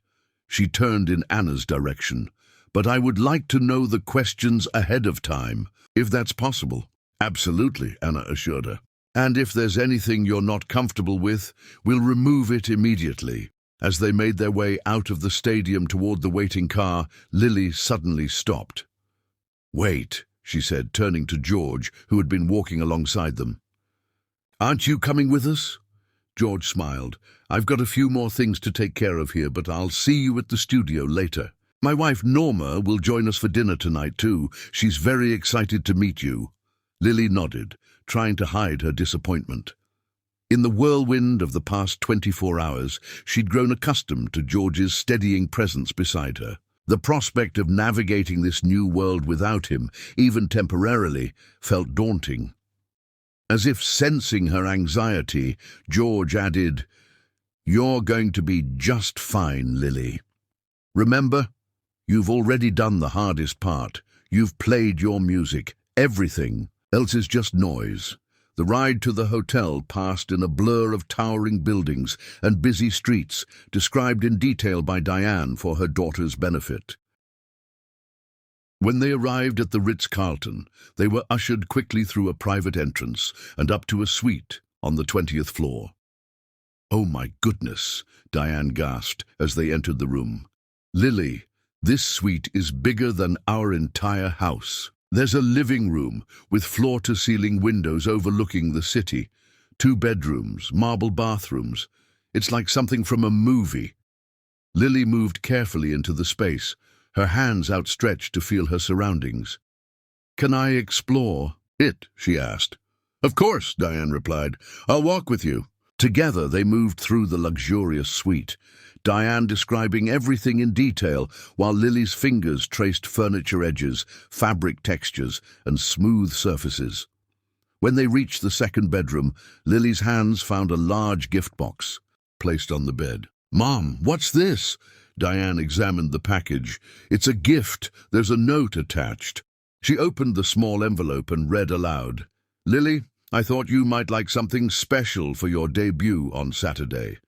She turned in Anna's direction. "But I would like to know the questions ahead of time, if that's possible." "Absolutely," Anna assured her. "And if there's anything you're not comfortable with, we'll remove it immediately." As they made their way out of the stadium toward the waiting car, Lily suddenly stopped. "Wait," she said, turning to George, who had been walking alongside them. "Aren't you coming with us?" George smiled. "I've got a few more things to take care of here, but I'll see you at the studio later. My wife Norma will join us for dinner tonight too. She's very excited to meet you." Lily nodded. trying to hide her disappointment. In the whirlwind of the past 24 hours, she'd grown accustomed to George's steadying presence beside her. The prospect of navigating this new world without him, even temporarily, felt daunting. As if sensing her anxiety, George added, "You're going to be just fine, Lily. Remember, you've already done the hardest part. You've played your music. Everything else is just noise." The ride to the hotel passed in a blur of towering buildings and busy streets, described in detail by Diane for her daughter's benefit. When they arrived at the Ritz-Carlton, they were ushered quickly through a private entrance and up to a suite on the 20th floor. "Oh my goodness," Diane gasped as they entered the room. "Lily, this suite is bigger than our entire house. There's a living room with floor-to-ceiling windows overlooking the city, 2 bedrooms, marble bathrooms. It's like something from a movie." Lily moved carefully into the space, her hands outstretched to feel her surroundings. "Can I explore it?" she asked. "Of course," Diane replied. "I'll walk with you." Together they moved through the luxurious suite, Diane describing everything in detail while Lily's fingers traced furniture edges, fabric textures, and smooth surfaces. When they reached the second bedroom, Lily's hands found a large gift box placed on the bed. "Mom, what's this?" Diane examined the package. "It's a gift. There's a note attached." She opened the small envelope and read aloud, "Lily, I thought you might like something special for your debut on Saturday.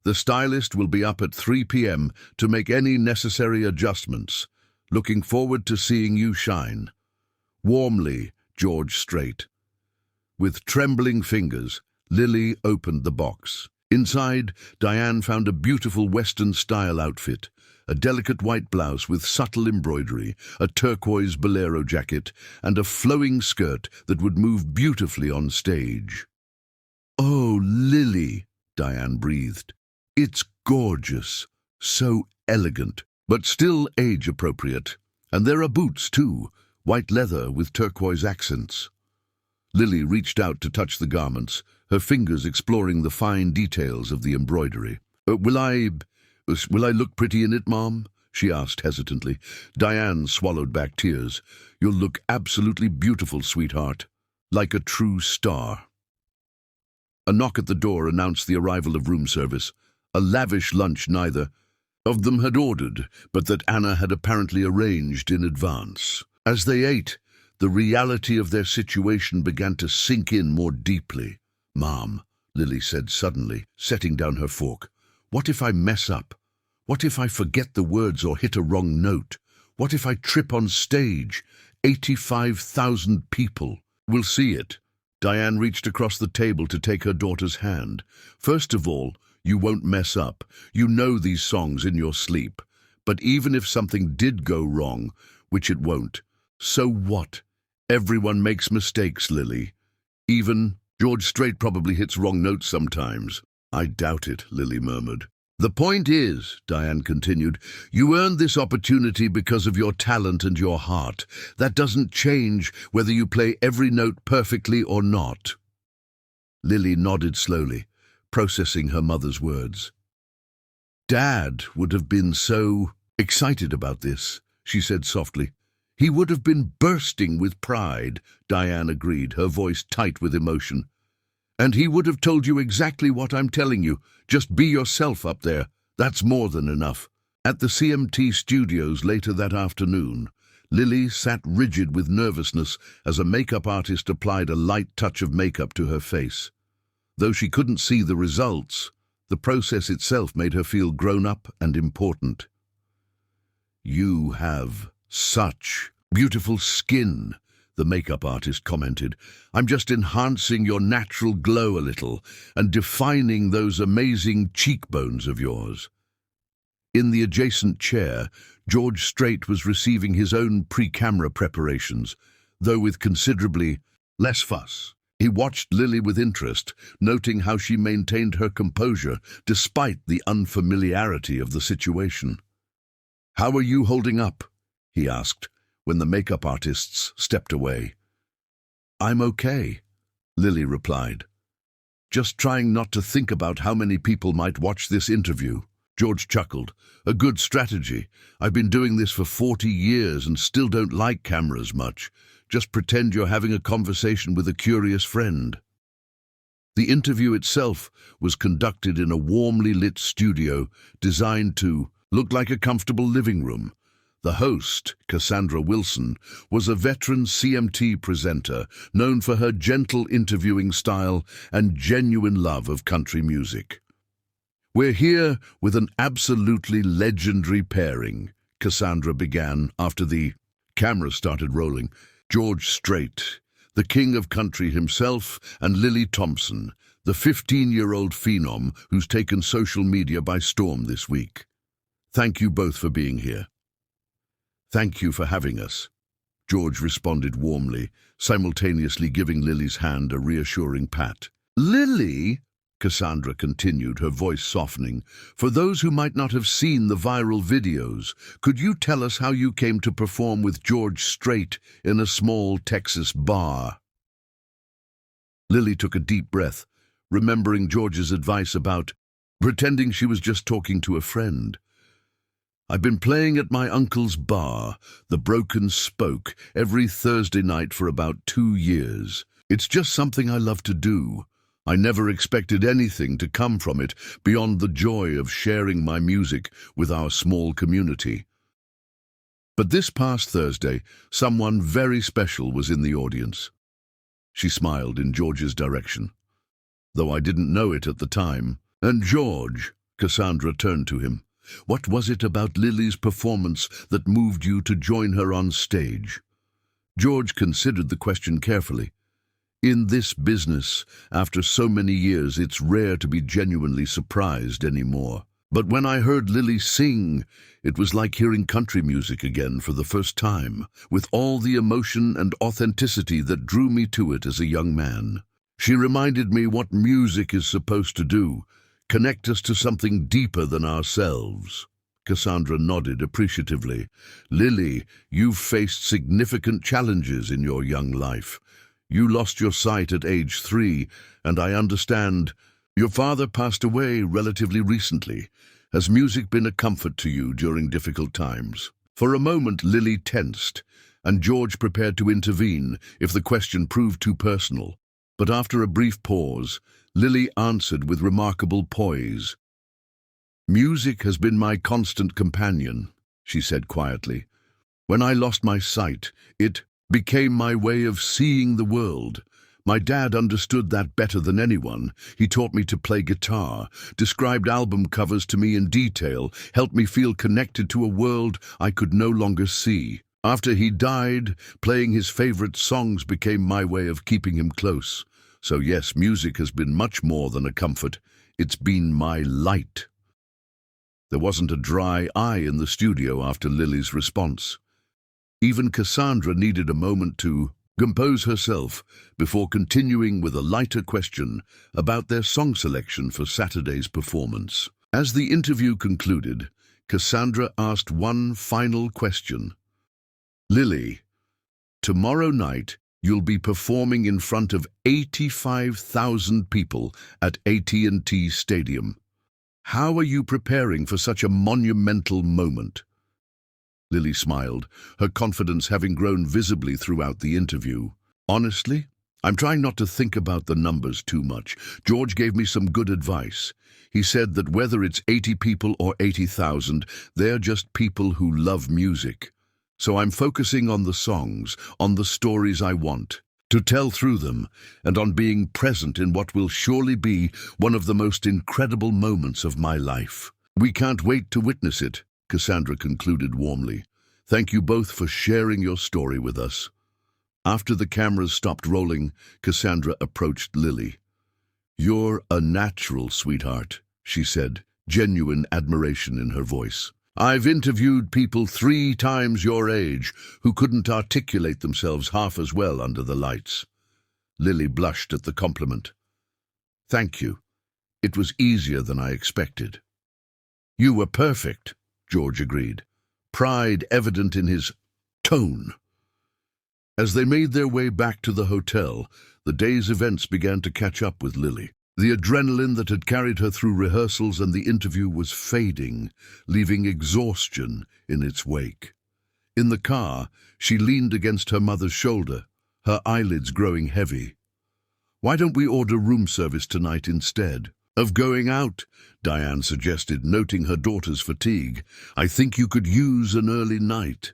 The stylist will be up at 3 p.m. to make any necessary adjustments. Looking forward to seeing you shine. Warmly, George Strait." With trembling fingers, Lily opened the box. Inside, Diane found a beautiful Western-style outfit, a delicate white blouse with subtle embroidery, a turquoise bolero jacket, and a flowing skirt that would move beautifully on stage. "Oh, Lily," Diane breathed. "It's gorgeous, so elegant, but still age-appropriate. And there are boots, too, white leather with turquoise accents." Lily reached out to touch the garments, her fingers exploring the fine details of the embroidery. Will I look pretty in it, Mom?" she asked hesitantly. Diane swallowed back tears. "You'll look absolutely beautiful, sweetheart, like a true star." A knock at the door announced the arrival of room service, a lavish lunch neither of them had ordered, but that Anna had apparently arranged in advance. As they ate, the reality of their situation began to sink in more deeply. "Mom," Lily said suddenly, setting down her fork, "what if I mess up? What if I forget the words or hit a wrong note? What if I trip on stage? 85,000 people will see it." Diane reached across the table to take her daughter's hand. "First of all, you won't mess up. You know these songs in your sleep. But even if something did go wrong, which it won't, so what? Everyone makes mistakes, Lily. Even George Strait probably hits wrong notes sometimes." "I doubt it," Lily murmured. "The point is," Diane continued, "you earned this opportunity because of your talent and your heart. That doesn't change whether you play every note perfectly or not." Lily nodded slowly, processing her mother's words. "Dad would have been so excited about this," she said softly. "He would have been bursting with pride," Diane agreed, her voice tight with emotion. "And he would have told you exactly what I'm telling you. Just be yourself up there. That's more than enough." At the CMT studios later that afternoon, Lily sat rigid with nervousness as a makeup artist applied a light touch of makeup to her face. Though she couldn't see the results, the process itself made her feel grown up and important. "You have such beautiful skin," the makeup artist commented. "I'm just enhancing your natural glow a little and defining those amazing cheekbones of yours." In the adjacent chair, George Strait was receiving his own pre-camera preparations, though with considerably less fuss. He watched Lily with interest, noting how she maintained her composure despite the unfamiliarity of the situation. "How are you holding up?" he asked, when the makeup artists stepped away. "I'm okay," Lily replied. Just trying not to think about how many people might watch this interview. George chuckled. A good strategy. I've been doing this for 40 years and still don't like cameras much. Just pretend you're having a conversation with a curious friend. The interview itself was conducted in a warmly lit studio designed to look like a comfortable living room. The host, Cassandra Wilson, was a veteran CMT presenter known for her gentle interviewing style and genuine love of country music. We're here with an absolutely legendary pairing, Cassandra began after the camera started rolling. George Strait, the king of country himself, and Lily Thompson, the 15-year-old phenom who's taken social media by storm this week. Thank you both for being here. Thank you for having us, George responded warmly, simultaneously giving Lily's hand a reassuring pat. Lily, Cassandra continued, her voice softening, for those who might not have seen the viral videos, could you tell us how you came to perform with George Strait in a small Texas bar? Lily took a deep breath, remembering George's advice about pretending she was just talking to a friend. I've been playing at my uncle's bar, the Broken Spoke, every Thursday night for about 2 years. It's just something I love to do. I never expected anything to come from it beyond the joy of sharing my music with our small community. But this past Thursday, someone very special was in the audience. She smiled in George's direction, though I didn't know it at the time. And George, Cassandra turned to him. What was it about Lily's performance that moved you to join her on stage? George considered the question carefully. In this business, after so many years, it's rare to be genuinely surprised anymore. But when I heard Lily sing, it was like hearing country music again for the first time, with all the emotion and authenticity that drew me to it as a young man. She reminded me what music is supposed to do, connect us to something deeper than ourselves. Cassandra nodded appreciatively. Lily, you've faced significant challenges in your young life. You lost your sight at age 3, and I understand your father passed away relatively recently. Has music been a comfort to you during difficult times? For a moment, Lily tensed, and George prepared to intervene if the question proved too personal. But after a brief pause, Lily answered with remarkable poise. Music has been my constant companion, she said quietly. When I lost my sight, it became my way of seeing the world. My dad understood that better than anyone. He taught me to play guitar, described album covers to me in detail, helped me feel connected to a world I could no longer see. After he died, playing his favorite songs became my way of keeping him close. So yes, music has been much more than a comfort. It's been my light. There wasn't a dry eye in the studio after Lily's response. Even Cassandra needed a moment to compose herself before continuing with a lighter question about their song selection for Saturday's performance. As the interview concluded, Cassandra asked one final question. Lily, tomorrow night you'll be performing in front of 85,000 people at AT&T Stadium. How are you preparing for such a monumental moment? Lily smiled, her confidence having grown visibly throughout the interview. Honestly, I'm trying not to think about the numbers too much. George gave me some good advice. He said that whether it's 80 people or 80,000, they're just people who love music. So I'm focusing on the songs, on the stories I want to tell through them, and on being present in what will surely be one of the most incredible moments of my life. We can't wait to witness it, Cassandra concluded warmly. Thank you both for sharing your story with us. After the cameras stopped rolling, Cassandra approached Lily. You're a natural, sweetheart, she said, genuine admiration in her voice. I've interviewed people 3 times your age who couldn't articulate themselves half as well under the lights. Lily blushed at the compliment. Thank you. It was easier than I expected. You were perfect, George agreed, pride evident in his tone. As they made their way back to the hotel, the day's events began to catch up with Lily. The adrenaline that had carried her through rehearsals and the interview was fading, leaving exhaustion in its wake. In the car, she leaned against her mother's shoulder, her eyelids growing heavy. "Why don't we order room service tonight instead of going out?" Diane suggested, noting her daughter's fatigue. "I think you could use an early night."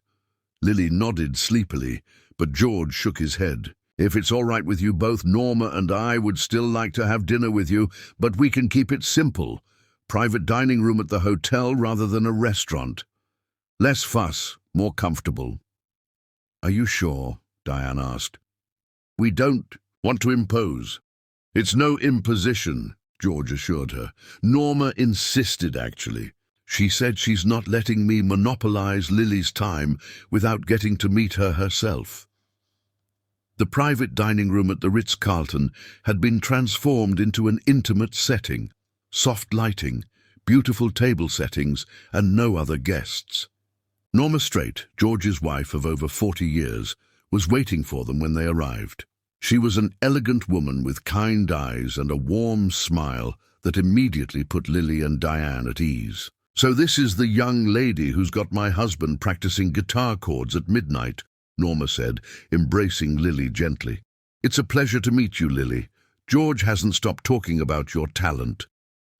Lily nodded sleepily, but George shook his head. "If it's all right with you both, Norma and I would still like to have dinner with you, but we can keep it simple. Private dining room at the hotel rather than a restaurant. Less fuss, more comfortable." "Are you sure?" Diane asked. "We don't want to impose." "It's no imposition," George assured her. "Norma insisted, actually. She said she's not letting me monopolize Lily's time without getting to meet her herself." The private dining room at the Ritz-Carlton had been transformed into an intimate setting. Soft lighting, beautiful table settings, and no other guests. Norma Strait, George's wife of over 40 years, was waiting for them when they arrived. She was an elegant woman with kind eyes and a warm smile that immediately put Lily and Diane at ease. "So this is the young lady who's got my husband practicing guitar chords at midnight," Norma said, embracing Lily gently. "It's a pleasure to meet you, Lily. George hasn't stopped talking about your talent."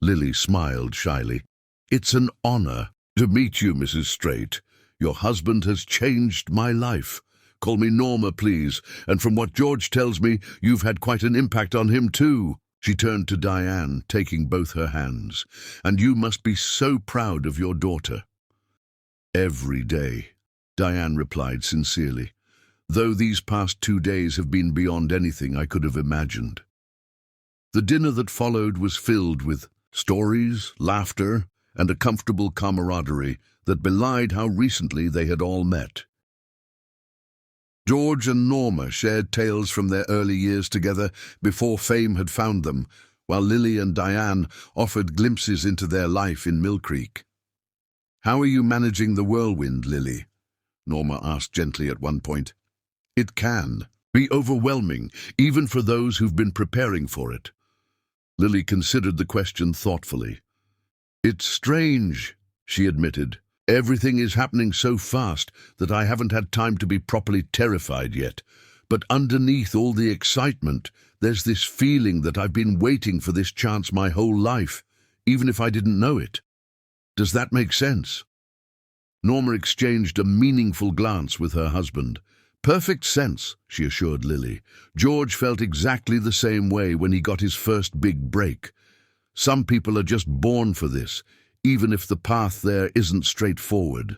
Lily smiled shyly. "It's an honor to meet you, Mrs. Strait. Your husband has changed my life. Call me Norma, please, and from what George tells me, you've had quite an impact on him too." She turned to Diane, taking both her hands. "And you must be so proud of your daughter." "Every day," Diane replied sincerely, "though these past 2 days have been beyond anything I could have imagined." The dinner that followed was filled with stories, laughter, and a comfortable camaraderie that belied how recently they had all met. George and Norma shared tales from their early years together before fame had found them, while Lily and Diane offered glimpses into their life in Mill Creek. "How are you managing the whirlwind, Lily?" Norma asked gently at one point. "It can be overwhelming, even for those who've been preparing for it." Lily considered the question thoughtfully. "It's strange," she admitted. "Everything is happening so fast that I haven't had time to be properly terrified yet. But underneath all the excitement, there's this feeling that I've been waiting for this chance my whole life, even if I didn't know it. Does that make sense?" Norma exchanged a meaningful glance with her husband. "Perfect sense," she assured Lily. "George felt exactly the same way when he got his first big break. Some people are just born for this, even if the path there isn't straightforward."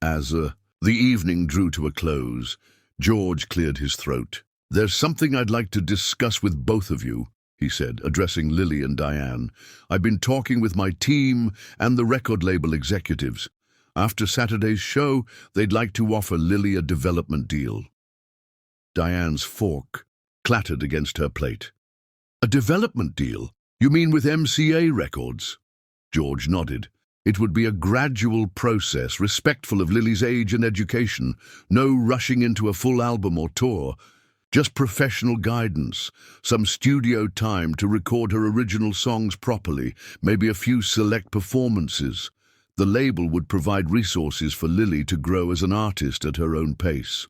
As the evening drew to a close, George cleared his throat. "There's something I'd like to discuss with both of you," he said, addressing Lily and Diane. "I've been talking with my team and the record label executives. After Saturday's show, they'd like to offer Lily a development deal." Diane's fork clattered against her plate. "A development deal? You mean with MCA Records?" George nodded. "It would be a gradual process, respectful of Lily's age and education. No rushing into a full album or tour. Just professional guidance, some studio time to record her original songs properly, maybe a few select performances. The label would provide resources for Lily to grow as an artist at her own pace."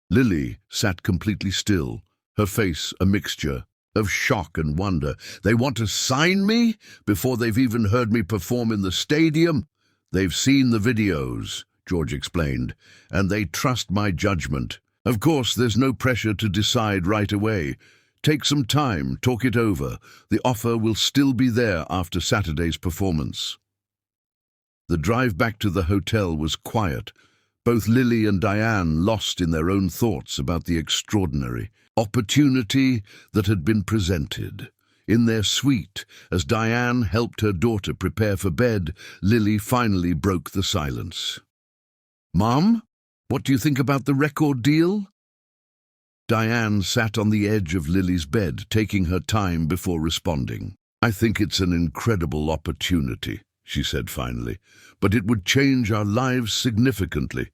Lily sat completely still, her face a mixture of shock and wonder. "They want to sign me before they've even heard me perform in the stadium?" "They've seen the videos," George explained, "and they trust my judgment. Of course, there's no pressure to decide right away. Take some time, talk it over. The offer will still be there after Saturday's performance." The drive back to the hotel was quiet, both Lily and Diane lost in their own thoughts about the extraordinary opportunity that had been presented. In their suite, as Diane helped her daughter prepare for bed, Lily finally broke the silence. "Mom, what do you think about the record deal?" Diane sat on the edge of Lily's bed, taking her time before responding. "I think it's an incredible opportunity," she said finally, "but it would change our lives significantly.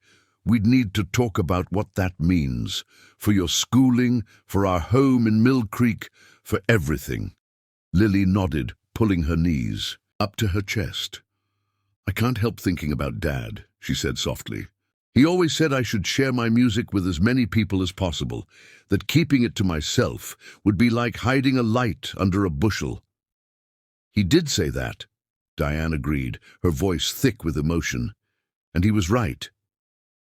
we'd need to talk about what that means. For your schooling, for our home in Mill Creek, for everything. Lily nodded, pulling her knees up to her chest. I can't help thinking about Dad, she said softly. He always said I should share my music with as many people as possible, that keeping it to myself would be like hiding a light under a bushel. He did say that, Diane agreed, her voice thick with emotion. And he was right.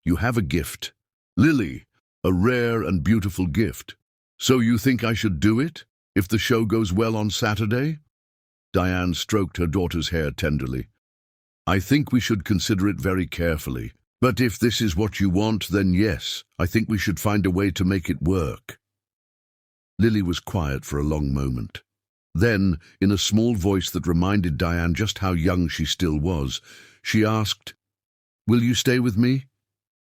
You have a gift. Lily, a rare and beautiful gift. So you think I should do it, if the show goes well on Saturday? Diane stroked her daughter's hair tenderly. I think we should consider it very carefully. But if this is what you want, then yes, I think we should find a way to make it work. Lily was quiet for a long moment. Then, in a small voice that reminded Diane just how young she still was, she asked, Will you stay with me?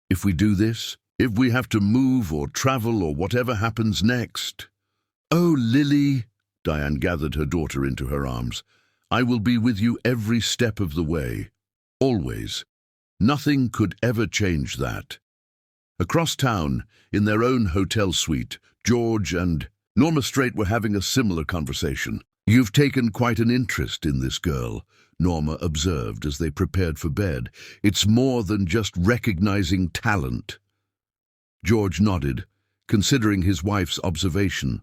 If we do this? If we have to move or travel or whatever happens next? Oh, Lily, Diane gathered her daughter into her arms. I will be with you every step of the way. Always. Nothing could ever change that. Across town, in their own hotel suite, George and Norma Strait were having a similar conversation. You've taken quite an interest in this girl, Norma observed as they prepared for bed. It's more than just recognizing talent. George nodded, considering his wife's observation.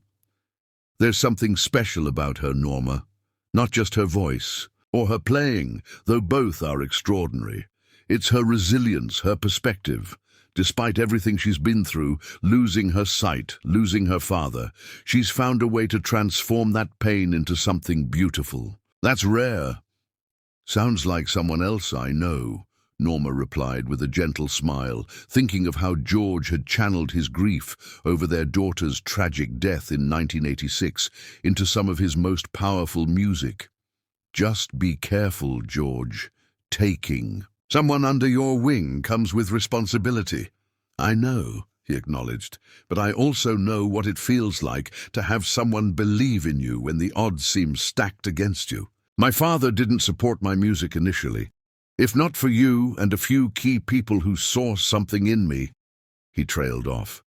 There's something special about her, Norma. Not just her voice, or her playing, though both are extraordinary. It's her resilience, her perspective. Despite everything she's been through, losing her sight, losing her father, she's found a way to transform that pain into something beautiful. That's rare. Sounds like someone else I know, Norma replied with a gentle smile, thinking of how George had channeled his grief over their daughter's tragic death in 1986 into some of his most powerful music. Just be careful, George. Taking. Someone under your wing comes with responsibility. I know, he acknowledged, but I also know what it feels like to have someone believe in you when the odds seem stacked against you. My father didn't support my music initially. If not for you and a few key people who saw something in me, he trailed off.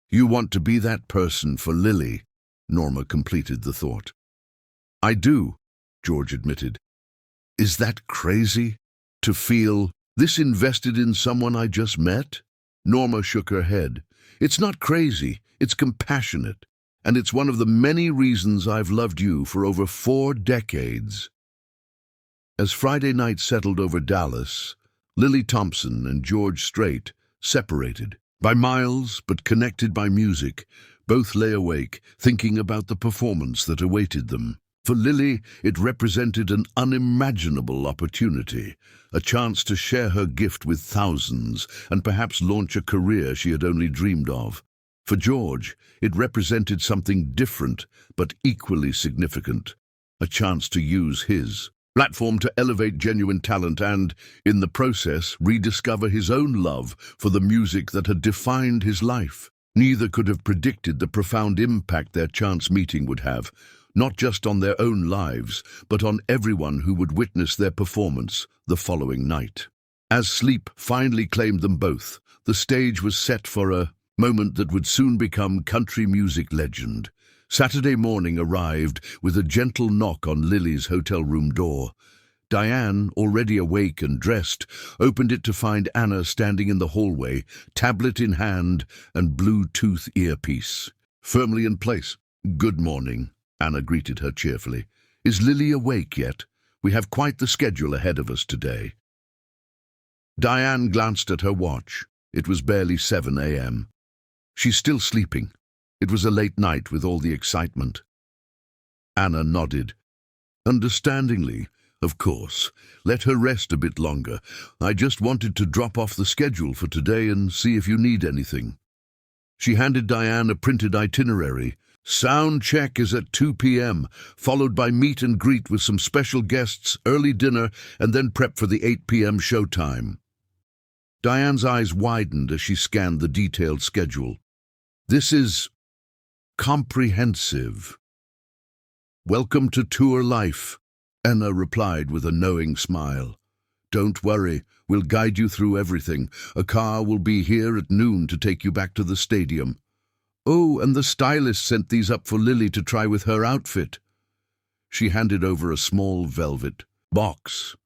You want to be that person for Lily, Norma completed the thought. I do, George admitted. Is that crazy? To feel this invested in someone I just met? Norma shook her head. It's not crazy, it's compassionate, and it's one of the many reasons I've loved you for over 4 decades. As Friday night settled over Dallas, Lily Thompson and George Strait, separated by miles but connected by music, both lay awake, thinking about the performance that awaited them. For Lily, it represented an unimaginable opportunity, a chance to share her gift with thousands and perhaps launch a career she had only dreamed of. For George, it represented something different but equally significant, a chance to use his platform to elevate genuine talent and, in the process, rediscover his own love for the music that had defined his life. Neither could have predicted the profound impact their chance meeting would have, not just on their own lives, but on everyone who would witness their performance the following night. As sleep finally claimed them both, the stage was set for a moment that would soon become country music legend. Saturday morning arrived with a gentle knock on Lily's hotel room door. Diane, already awake and dressed, opened it to find Anna standing in the hallway, tablet in hand and Bluetooth earpiece. Firmly in place. Good morning, Anna greeted her cheerfully. Is Lily awake yet? We have quite the schedule ahead of us today. Diane glanced at her watch. It was barely 7 a.m. She's still sleeping. It was a late night with all the excitement. Anna nodded. Understandingly, of course. Let her rest a bit longer. I just wanted to drop off the schedule for today and see if you need anything. She handed Diane a printed itinerary. Sound check is at 2 p.m., followed by meet and greet with some special guests, early dinner, and then prep for the 8 p.m. showtime. Diane's eyes widened as she scanned the detailed schedule. This is comprehensive. Welcome to tour life, Anna replied with a knowing smile. Don't worry, we'll guide you through everything. A car will be here at noon to take you back to the stadium. Oh, and the stylist sent these up for Lily to try with her outfit. She handed over a small velvet box.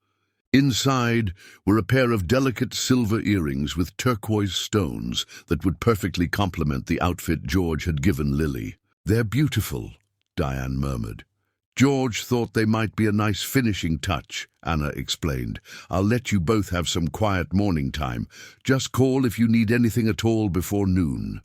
Inside were a pair of delicate silver earrings with turquoise stones that would perfectly complement the outfit George had given Lily. They're beautiful, Diane murmured. George thought they might be a nice finishing touch, Anna explained. I'll let you both have some quiet morning time. Just call if you need anything at all before noon.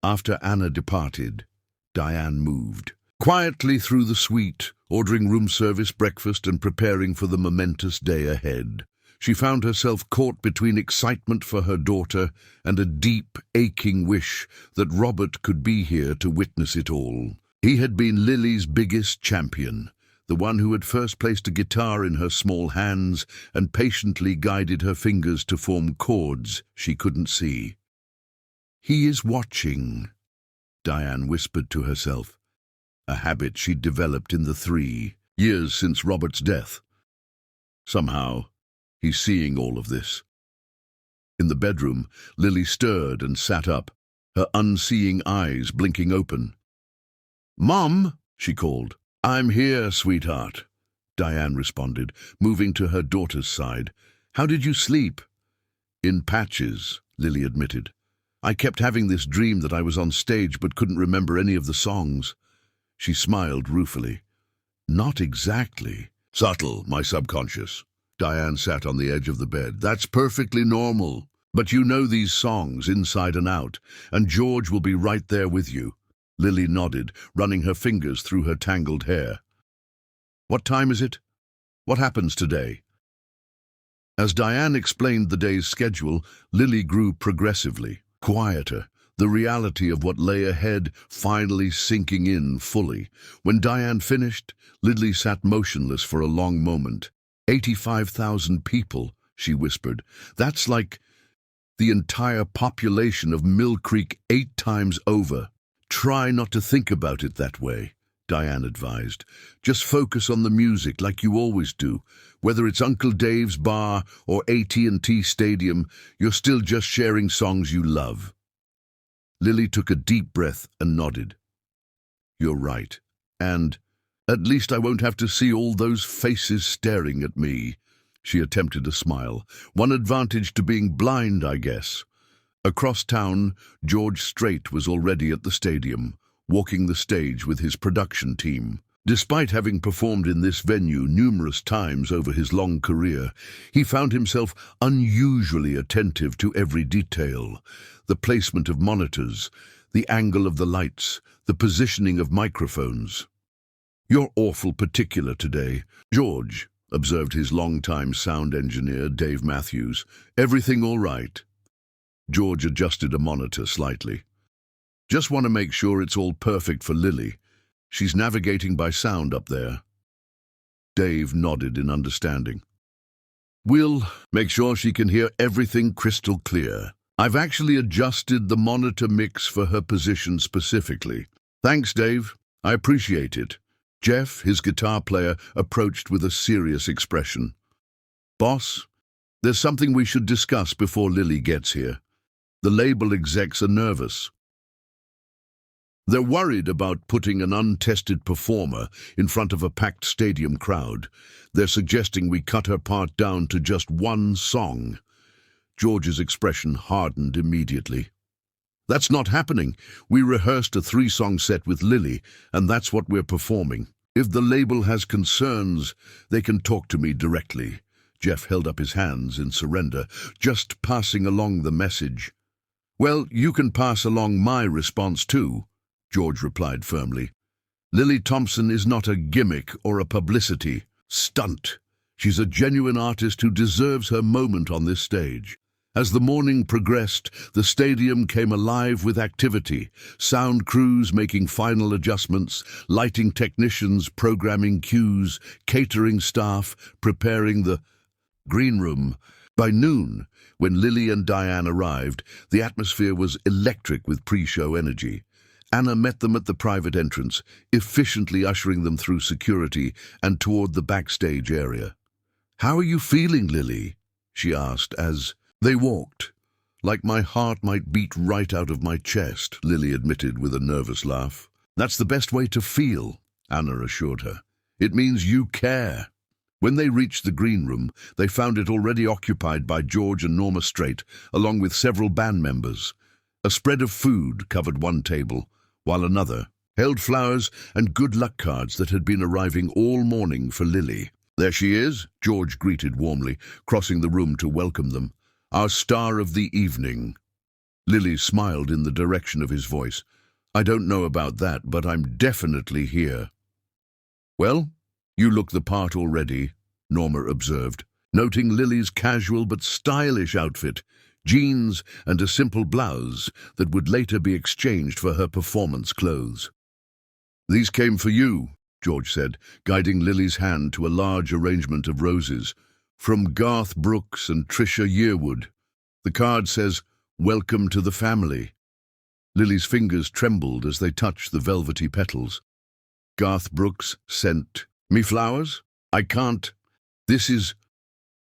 After Anna departed, Diane moved quietly through the suite, ordering room service breakfast and preparing for the momentous day ahead. She found herself caught between excitement for her daughter and a deep, aching wish that Robert could be here to witness it all. He had been Lily's biggest champion, the one who had first placed a guitar in her small hands and patiently guided her fingers to form chords she couldn't see. He is watching, Diane whispered to herself, a habit she'd developed in the 3 years since Robert's death. Somehow, he's seeing all of this. In the bedroom, Lily stirred and sat up, her unseeing eyes blinking open. "Mom," she called. "I'm here, sweetheart," Diane responded, moving to her daughter's side. "How did you sleep?" "In patches," Lily admitted. "I kept having this dream that I was on stage but couldn't remember any of the songs." She smiled ruefully. "Not exactly." "Subtle, my subconscious." Diane sat on the edge of the bed. "That's perfectly normal. But you know these songs inside and out, and George will be right there with you." Lily nodded, running her fingers through her tangled hair. "What time is it? What happens today?" As Diane explained the day's schedule, Lily grew progressively quieter, the reality of what lay ahead finally sinking in fully. When Diane finished, Lily sat motionless for a long moment. 85,000 people, she whispered. "That's like the entire population of Mill Creek 8 times over." "Try not to think about it that way," Diane advised. "Just focus on the music like you always do. Whether it's Uncle Dave's bar or AT&T Stadium, you're still just sharing songs you love." Lily took a deep breath and nodded. "You're right. And at least I won't have to see all those faces staring at me." She attempted a smile. "One advantage to being blind, I guess." Across town, George Strait was already at the stadium, walking the stage with his production team. Despite having performed in this venue numerous times over his long career, he found himself unusually attentive to every detail. The placement of monitors, the angle of the lights, the positioning of microphones. "You're awful particular today, George," observed his longtime sound engineer, Dave Matthews. "Everything all right?" George adjusted a monitor slightly. "Just want to make sure it's all perfect for Lily. She's navigating by sound up there." Dave nodded in understanding. "We'll make sure she can hear everything crystal clear. I've actually adjusted the monitor mix for her position specifically." "Thanks, Dave. I appreciate it." Jeff, his guitar player, approached with a serious expression. "Boss, there's something we should discuss before Lily gets here. The label execs are nervous. They're worried about putting an untested performer in front of a packed stadium crowd. They're suggesting we cut her part down to just 1 song. George's expression hardened immediately. "That's not happening. We rehearsed a 3-song set with Lily, and that's what we're performing. If the label has concerns, they can talk to me directly." Jeff held up his hands in surrender, "just passing along the message." "Well, you can pass along my response too," George replied firmly. "Lily Thompson is not a gimmick or a publicity stunt. She's a genuine artist who deserves her moment on this stage." As the morning progressed, the stadium came alive with activity, sound crews making final adjustments, lighting technicians programming cues, catering staff preparing the green room. By noon, when Lily and Diane arrived, the atmosphere was electric with pre-show energy. Anna met them at the private entrance, efficiently ushering them through security and toward the backstage area. "How are you feeling, Lily?" she asked as they walked. "Like my heart might beat right out of my chest," Lily admitted with a nervous laugh. "That's the best way to feel," Anna assured her. "It means you care." When they reached the green room, they found it already occupied by George and Norma Strait, along with several band members. A spread of food covered one table, while another held flowers and good luck cards that had been arriving all morning for Lily. "There she is," George greeted warmly, crossing the room to welcome them. "Our star of the evening." Lily smiled in the direction of his voice. "I don't know about that, but I'm definitely here." "Well, you look the part already," Norma observed, noting Lily's casual but stylish outfit, jeans and a simple blouse that would later be exchanged for her performance clothes. "These came for you," George said, guiding Lily's hand to a large arrangement of roses. "From Garth Brooks and Trisha Yearwood. The card says, 'Welcome to the family.'" Lily's fingers trembled as they touched the velvety petals. "Garth Brooks sent me flowers? I can't. This is—"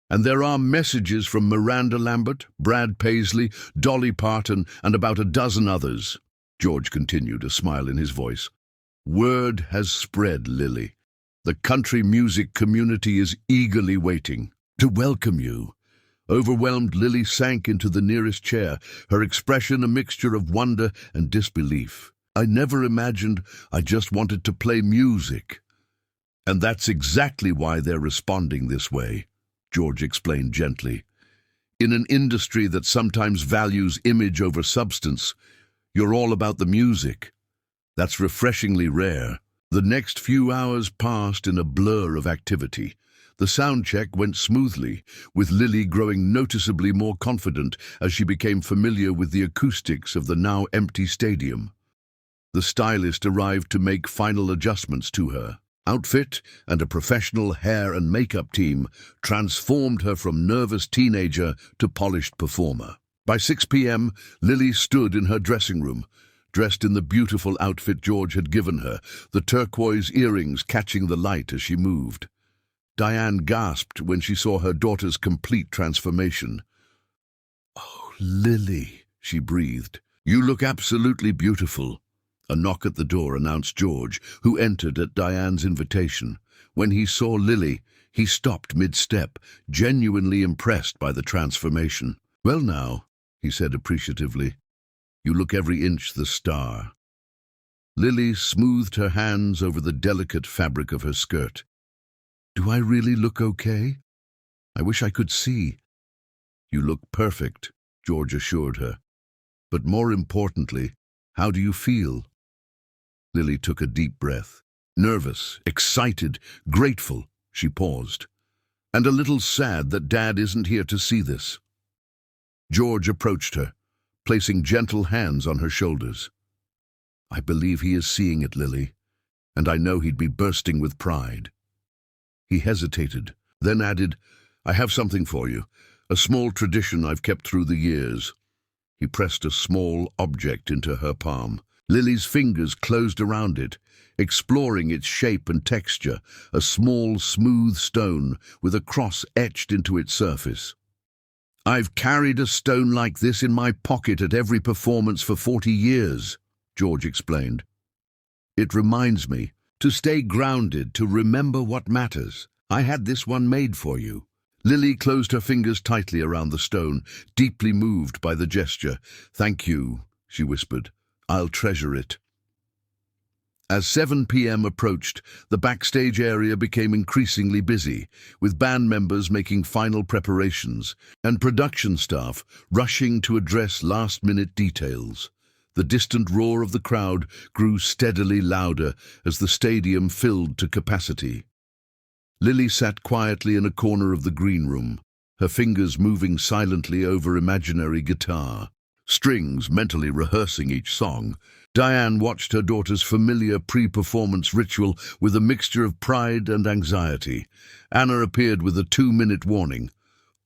"And there are messages from Miranda Lambert, Brad Paisley, Dolly Parton, and about a dozen others," George continued, a smile in his voice. "Word has spread, Lily. The country music community is eagerly waiting to welcome you." Overwhelmed, Lily sank into the nearest chair, her expression a mixture of wonder and disbelief. "I never imagined. I just wanted to play music." "And that's exactly why they're responding this way," George explained gently. "In an industry that sometimes values image over substance, you're all about the music. That's refreshingly rare." The next few hours passed in a blur of activity. The sound check went smoothly, with Lily growing noticeably more confident as she became familiar with the acoustics of the now empty stadium. The stylist arrived to make final adjustments to her. Outfit and a professional hair and makeup team transformed her from nervous teenager to polished performer. By 6 p.m., Lily stood in her dressing room, dressed in the beautiful outfit George had given her, the turquoise earrings catching the light as she moved. Diane gasped when she saw her daughter's complete transformation. "Oh, Lily," she breathed, "you look absolutely beautiful." A knock at the door announced George, who entered at Diane's invitation. When he saw Lily, he stopped mid-step, genuinely impressed by the transformation. "Well now," he said appreciatively, "you look every inch the star." Lily smoothed her hands over the delicate fabric of her skirt. "Do I really look okay? I wish I could see." "You look perfect," George assured her. "But more importantly, how do you feel?" Lily took a deep breath. Nervous, excited, grateful, she paused. "And a little sad that Dad isn't here to see this." George approached her, placing gentle hands on her shoulders. "I believe he is seeing it, Lily, and I know he'd be bursting with pride." He hesitated, then added, "I have something for you, a small tradition I've kept through the years." He pressed a small object into her palm. Lily's fingers closed around it, exploring its shape and texture, a small, smooth stone with a cross etched into its surface. "I've carried a stone like this in my pocket at every performance for 40 years, George explained. "It reminds me to stay grounded, to remember what matters. I had this one made for you." Lily closed her fingers tightly around the stone, deeply moved by the gesture. "Thank you," she whispered. "I'll treasure it." As 7 p.m. approached, the backstage area became increasingly busy, with band members making final preparations and production staff rushing to address last-minute details. The distant roar of the crowd grew steadily louder as the stadium filled to capacity. Lily sat quietly in a corner of the green room, her fingers moving silently over imaginary guitar, strings mentally rehearsing each song. Diane watched her daughter's familiar pre-performance ritual with a mixture of pride and anxiety. Anna appeared with a 2-minute warning.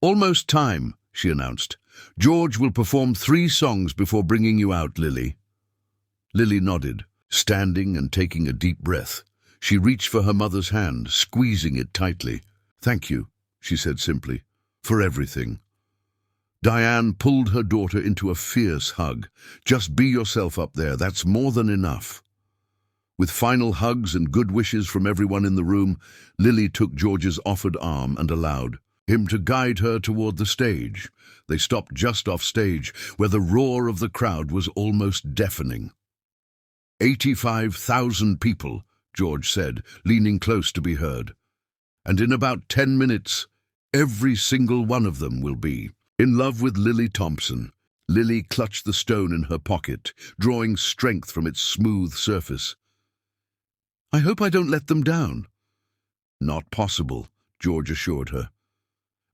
"Almost time," she announced. "George will perform 3 songs before bringing you out, Lily." Lily nodded, standing and taking a deep breath. She reached for her mother's hand, squeezing it tightly. "Thank you," she said simply. "For everything." Diane pulled her daughter into a fierce hug. "Just be yourself up there, that's more than enough." With final hugs and good wishes from everyone in the room, Lily took George's offered arm and allowed him to guide her toward the stage. They stopped just off stage, where the roar of the crowd was almost deafening. 85,000 people, George said, leaning close to be heard. "And in about 10 minutes, every single one of them will be in love with Lily Thompson." Lily clutched the stone in her pocket, drawing strength from its smooth surface. "I hope I don't let them down." "Not possible," George assured her.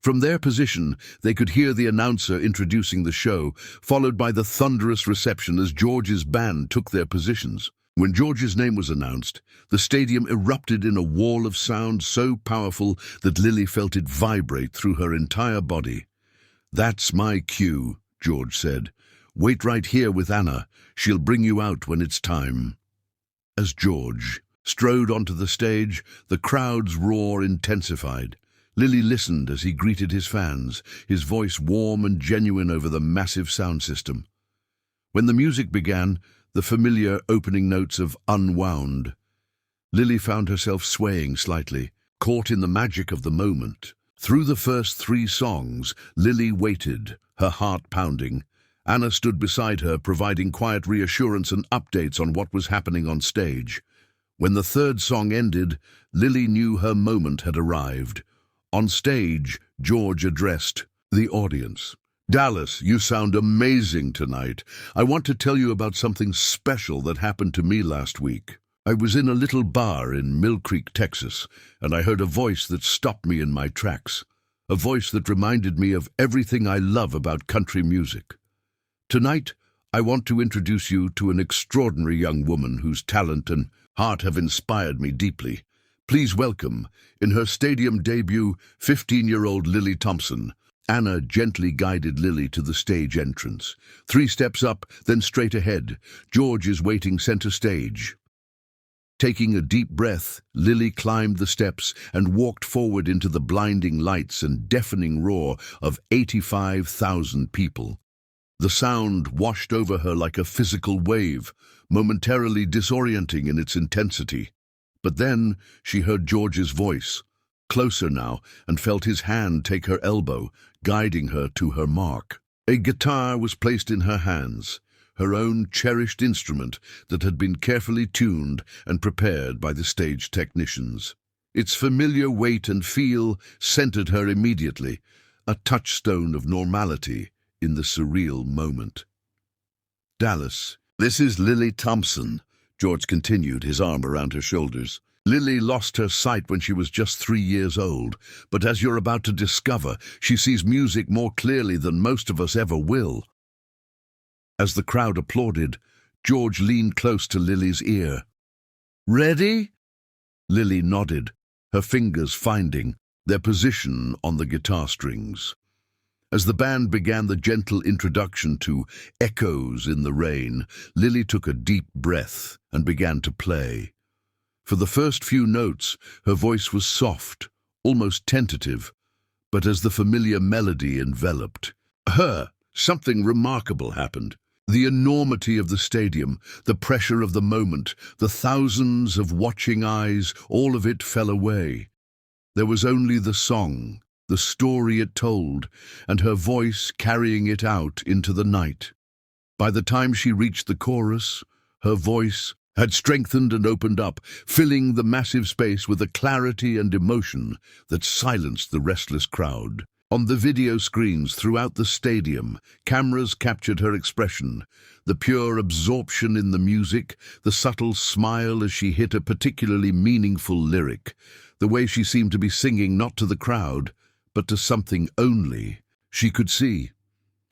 From their position, they could hear the announcer introducing the show, followed by the thunderous reception as George's band took their positions. When George's name was announced, the stadium erupted in a wall of sound so powerful that Lily felt it vibrate through her entire body. "That's my cue," George said. "Wait right here with Anna. She'll bring you out when it's time." As George strode onto the stage, the crowd's roar intensified. Lily listened as he greeted his fans, his voice warm and genuine over the massive sound system. When the music began, the familiar opening notes of Unwound, Lily found herself swaying slightly, caught in the magic of the moment. Through the first 3 songs, Lily waited, her heart pounding. Anna stood beside her, providing quiet reassurance and updates on what was happening on stage. When the 3rd song ended, Lily knew her moment had arrived. On stage, George addressed the audience. "Dallas, you sound amazing tonight. I want to tell you about something special that happened to me last week. I was in a little bar in Mill Creek, Texas, and I heard a voice that stopped me in my tracks. A voice that reminded me of everything I love about country music. Tonight, I want to introduce you to an extraordinary young woman whose talent and heart have inspired me deeply. Please welcome, in her stadium debut, 15-year-old Lily Thompson." Anna gently guided Lily to the stage entrance. 3 steps up, then straight ahead. George is waiting center stage. Taking a deep breath, Lily climbed the steps and walked forward into the blinding lights and deafening roar of 85,000 people. The sound washed over her like a physical wave, momentarily disorienting in its intensity. But then she heard George's voice, closer now, and felt his hand take her elbow, guiding her to her mark. A guitar was placed in her hands, her own cherished instrument that had been carefully tuned and prepared by the stage technicians. Its familiar weight and feel centered her immediately, a touchstone of normality in the surreal moment. "Dallas, this is Lily Thompson," George continued, his arm around her shoulders. "Lily lost her sight when she was just 3 years old, but as you're about to discover, she sees music more clearly than most of us ever will." As the crowd applauded, George leaned close to Lily's ear. "Ready?" Lily nodded, her fingers finding their position on the guitar strings. As the band began the gentle introduction to Echoes in the Rain, Lily took a deep breath and began to play. For the first few notes, her voice was soft, almost tentative, but as the familiar melody enveloped her, something remarkable happened. The enormity of the stadium, the pressure of the moment, the thousands of watching eyes, all of it fell away. There was only the song, the story it told, and her voice carrying it out into the night. By the time she reached the chorus, her voice had strengthened and opened up, filling the massive space with a clarity and emotion that silenced the restless crowd. On the video screens throughout the stadium, cameras captured her expression, the pure absorption in the music, the subtle smile as she hit a particularly meaningful lyric, the way she seemed to be singing not to the crowd, but to something only she could see.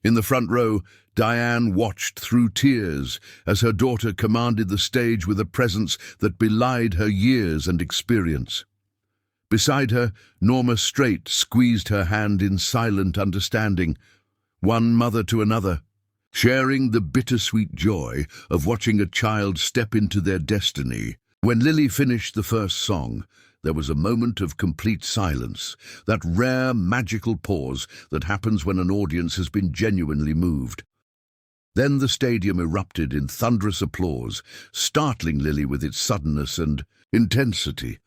In the front row, Diane watched through tears as her daughter commanded the stage with a presence that belied her years and experience. Beside her, George Strait squeezed her hand in silent understanding, one mother to another, sharing the bittersweet joy of watching a child step into their destiny. When Lily finished the first song, There was a moment of complete silence, that rare magical pause that happens when an audience has been genuinely moved. Then the stadium erupted in thunderous applause, startling Lily with its suddenness and intensity.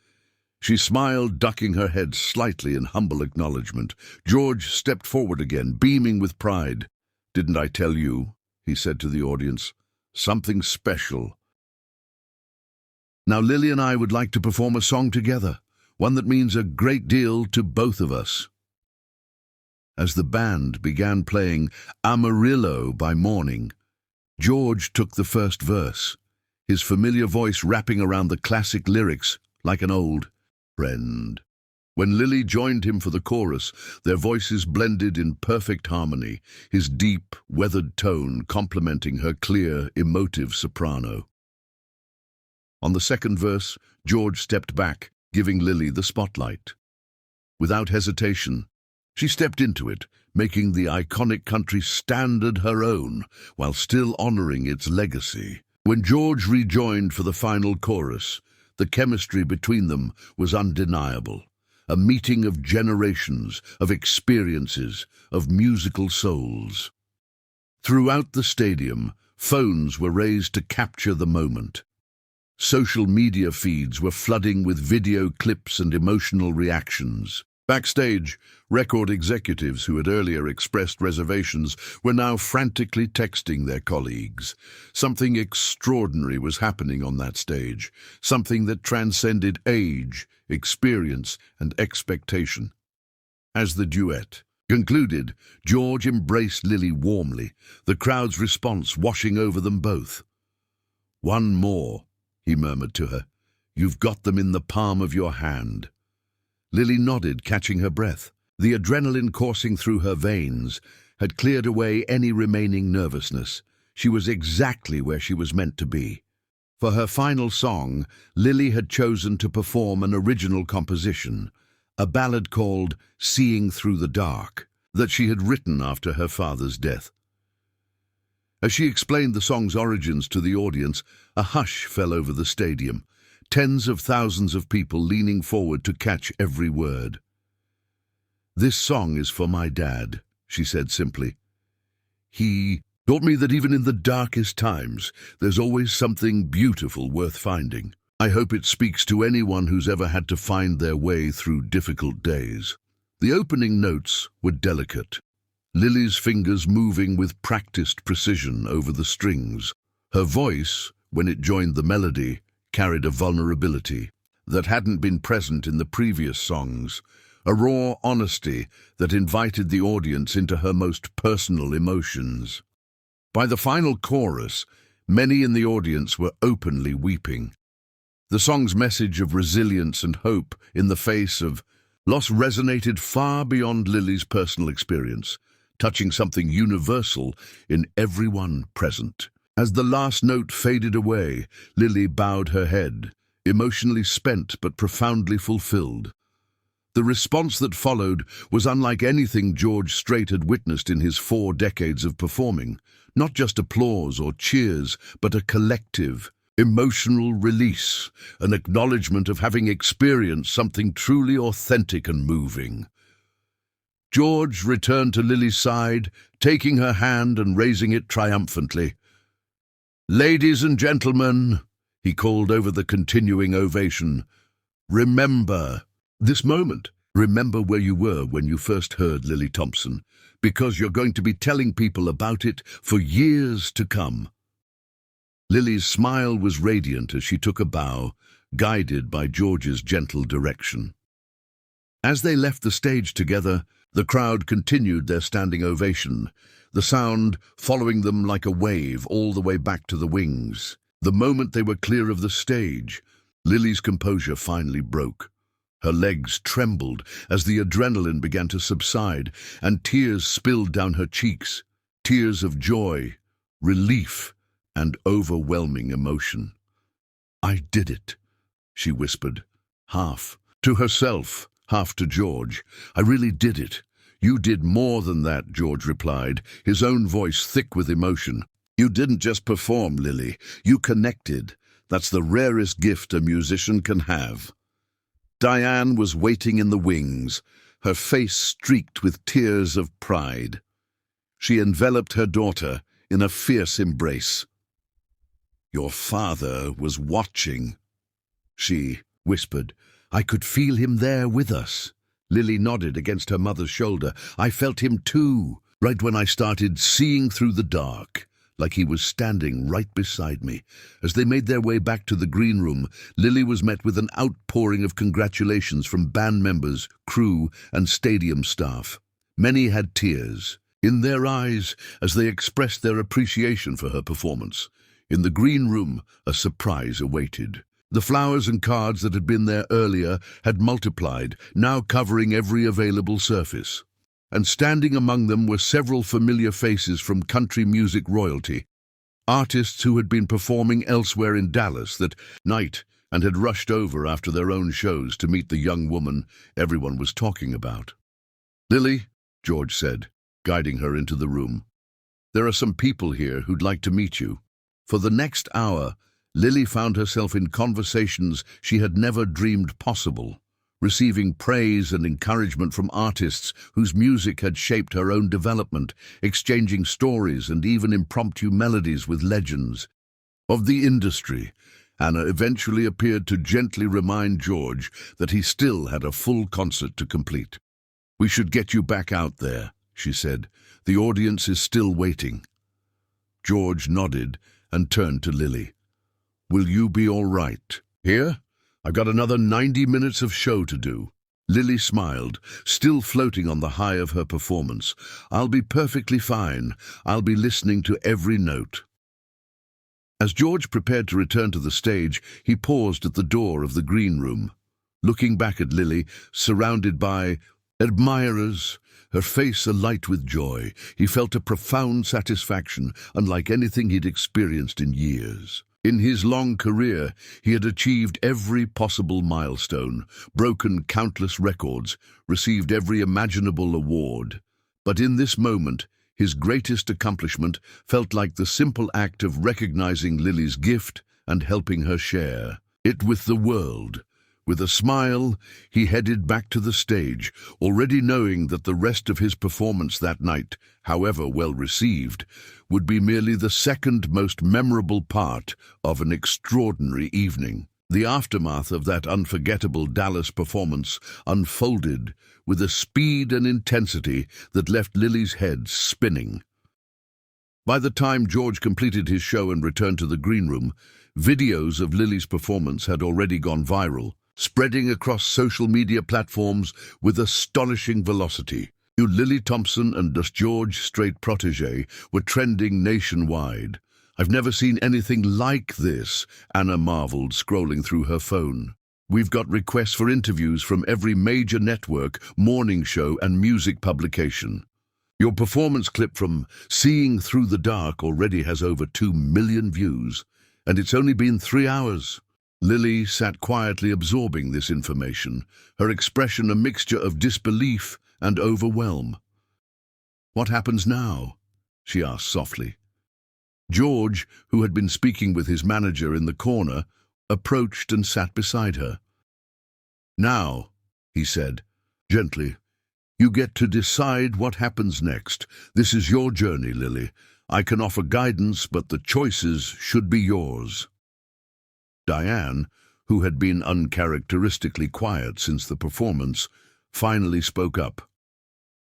She smiled, ducking her head slightly in humble acknowledgement. George stepped forward again, beaming with pride. "Didn't I tell you?" he said to the audience. "Something special. Now Lily and I would like to perform a song together, one that means a great deal to both of us." As the band began playing Amarillo by Morning, George took the first verse, his familiar voice wrapping around the classic lyrics like an old friend. When Lily joined him for the chorus, their voices blended in perfect harmony, his deep, weathered tone complementing her clear, emotive soprano. On the second verse, George stepped back, giving Lily the spotlight. Without hesitation, she stepped into it, making the iconic country standard her own, while still honoring its legacy. When George rejoined for the final chorus, the chemistry between them was undeniable. A meeting of generations, of experiences, of musical souls. Throughout the stadium, phones were raised to capture the moment. Social media feeds were flooding with video clips and emotional reactions. Backstage, record executives who had earlier expressed reservations were now frantically texting their colleagues. Something extraordinary was happening on that stage, something that transcended age, experience, and expectation. As the duet concluded, George embraced Lily warmly, the crowd's response washing over them both. "One more," he murmured to her. "You've got them in the palm of your hand." Lily nodded, catching her breath. The adrenaline coursing through her veins had cleared away any remaining nervousness. She was exactly where she was meant to be. For her final song, Lily had chosen to perform an original composition, a ballad called "Seeing Through the Dark," that she had written after her father's death. As she explained the song's origins to the audience, a hush fell over the stadium, tens of thousands of people leaning forward to catch every word. "This song is for my dad," she said simply. "He taught me that even in the darkest times, there's always something beautiful worth finding. I hope it speaks to anyone who's ever had to find their way through difficult days." The opening notes were delicate, Lily's fingers moving with practiced precision over the strings. Her voice, when it joined the melody, carried a vulnerability that hadn't been present in the previous songs, a raw honesty that invited the audience into her most personal emotions. By the final chorus, many in the audience were openly weeping. The song's message of resilience and hope in the face of loss resonated far beyond Lily's personal experience, touching something universal in everyone present. As the last note faded away, Lily bowed her head, emotionally spent but profoundly fulfilled. The response that followed was unlike anything George Strait had witnessed in his 4 decades of performing. Not just applause or cheers, but a collective, emotional release, an acknowledgement of having experienced something truly authentic and moving. George returned to Lily's side, taking her hand and raising it triumphantly. "Ladies and gentlemen," he called over the continuing ovation, "remember this moment. Remember where you were when you first heard Lily Thompson, because you're going to be telling people about it for years to come." Lily's smile was radiant as she took a bow, guided by George's gentle direction. As they left the stage together, the crowd continued their standing ovation, the sound following them like a wave all the way back to the wings. The moment they were clear of the stage, Lily's composure finally broke. Her legs trembled as the adrenaline began to subside, and tears spilled down her cheeks, tears of joy, relief, and overwhelming emotion. "I did it," she whispered, half to herself, half to George. "I really did it." "You did more than that," George replied, his own voice thick with emotion. "You didn't just perform, Lily. You connected. That's the rarest gift a musician can have." Diane was waiting in the wings, her face streaked with tears of pride. She enveloped her daughter in a fierce embrace. "Your father was watching," she whispered. "I could feel him there with us." Lily nodded against her mother's shoulder. "I felt him too, right when I started seeing through the dark, like he was standing right beside me." As they made their way back to the green room, Lily was met with an outpouring of congratulations from band members, crew, and stadium staff. Many had tears in their eyes as they expressed their appreciation for her performance. In the green room, a surprise awaited. The flowers and cards that had been there earlier had multiplied, now covering every available surface. And standing among them were several familiar faces from country music royalty, artists who had been performing elsewhere in Dallas that night and had rushed over after their own shows to meet the young woman everyone was talking about. "Lily," George said, guiding her into the room, "there are some people here who'd like to meet you." For the next hour, Lily found herself in conversations she had never dreamed possible, receiving praise and encouragement from artists whose music had shaped her own development, exchanging stories and even impromptu melodies with legends of the industry. Anna eventually appeared to gently remind George that he still had a full concert to complete. "We should get you back out there," she said. "The audience is still waiting." George nodded and turned to Lily. "Will you be all right here? I've got another 90 minutes of show to do." Lily smiled, still floating on the high of her performance. "I'll be perfectly fine. I'll be listening to every note." As George prepared to return to the stage, he paused at the door of the green room. Looking back at Lily, surrounded by admirers, her face alight with joy, he felt a profound satisfaction unlike anything he'd experienced in years. In his long career, he had achieved every possible milestone, broken countless records, received every imaginable award. But in this moment, his greatest accomplishment felt like the simple act of recognizing Lily's gift and helping her share it with the world. With a smile, he headed back to the stage, already knowing that the rest of his performance that night, however well received, would be merely the second most memorable part of an extraordinary evening. The aftermath of that unforgettable Dallas performance unfolded with a speed and intensity that left Lily's head spinning. By the time George completed his show and returned to the green room, videos of Lily's performance had already gone viral, spreading across social media platforms with astonishing velocity. Lily Thompson and the George Strait protégé were trending nationwide. "I've never seen anything like this," Anna marveled, scrolling through her phone. "We've got requests for interviews from every major network, morning show, and music publication. Your performance clip from Seeing Through the Dark already has over 2 million views, and it's only been 3 hours." Lily sat quietly absorbing this information, her expression a mixture of disbelief and overwhelm. "What happens now?" she asked softly. George, who had been speaking with his manager in the corner, approached and sat beside her. "Now," he said, gently, "you get to decide what happens next. This is your journey, Lily. I can offer guidance, but the choices should be yours." Diane, who had been uncharacteristically quiet since the performance, finally spoke up.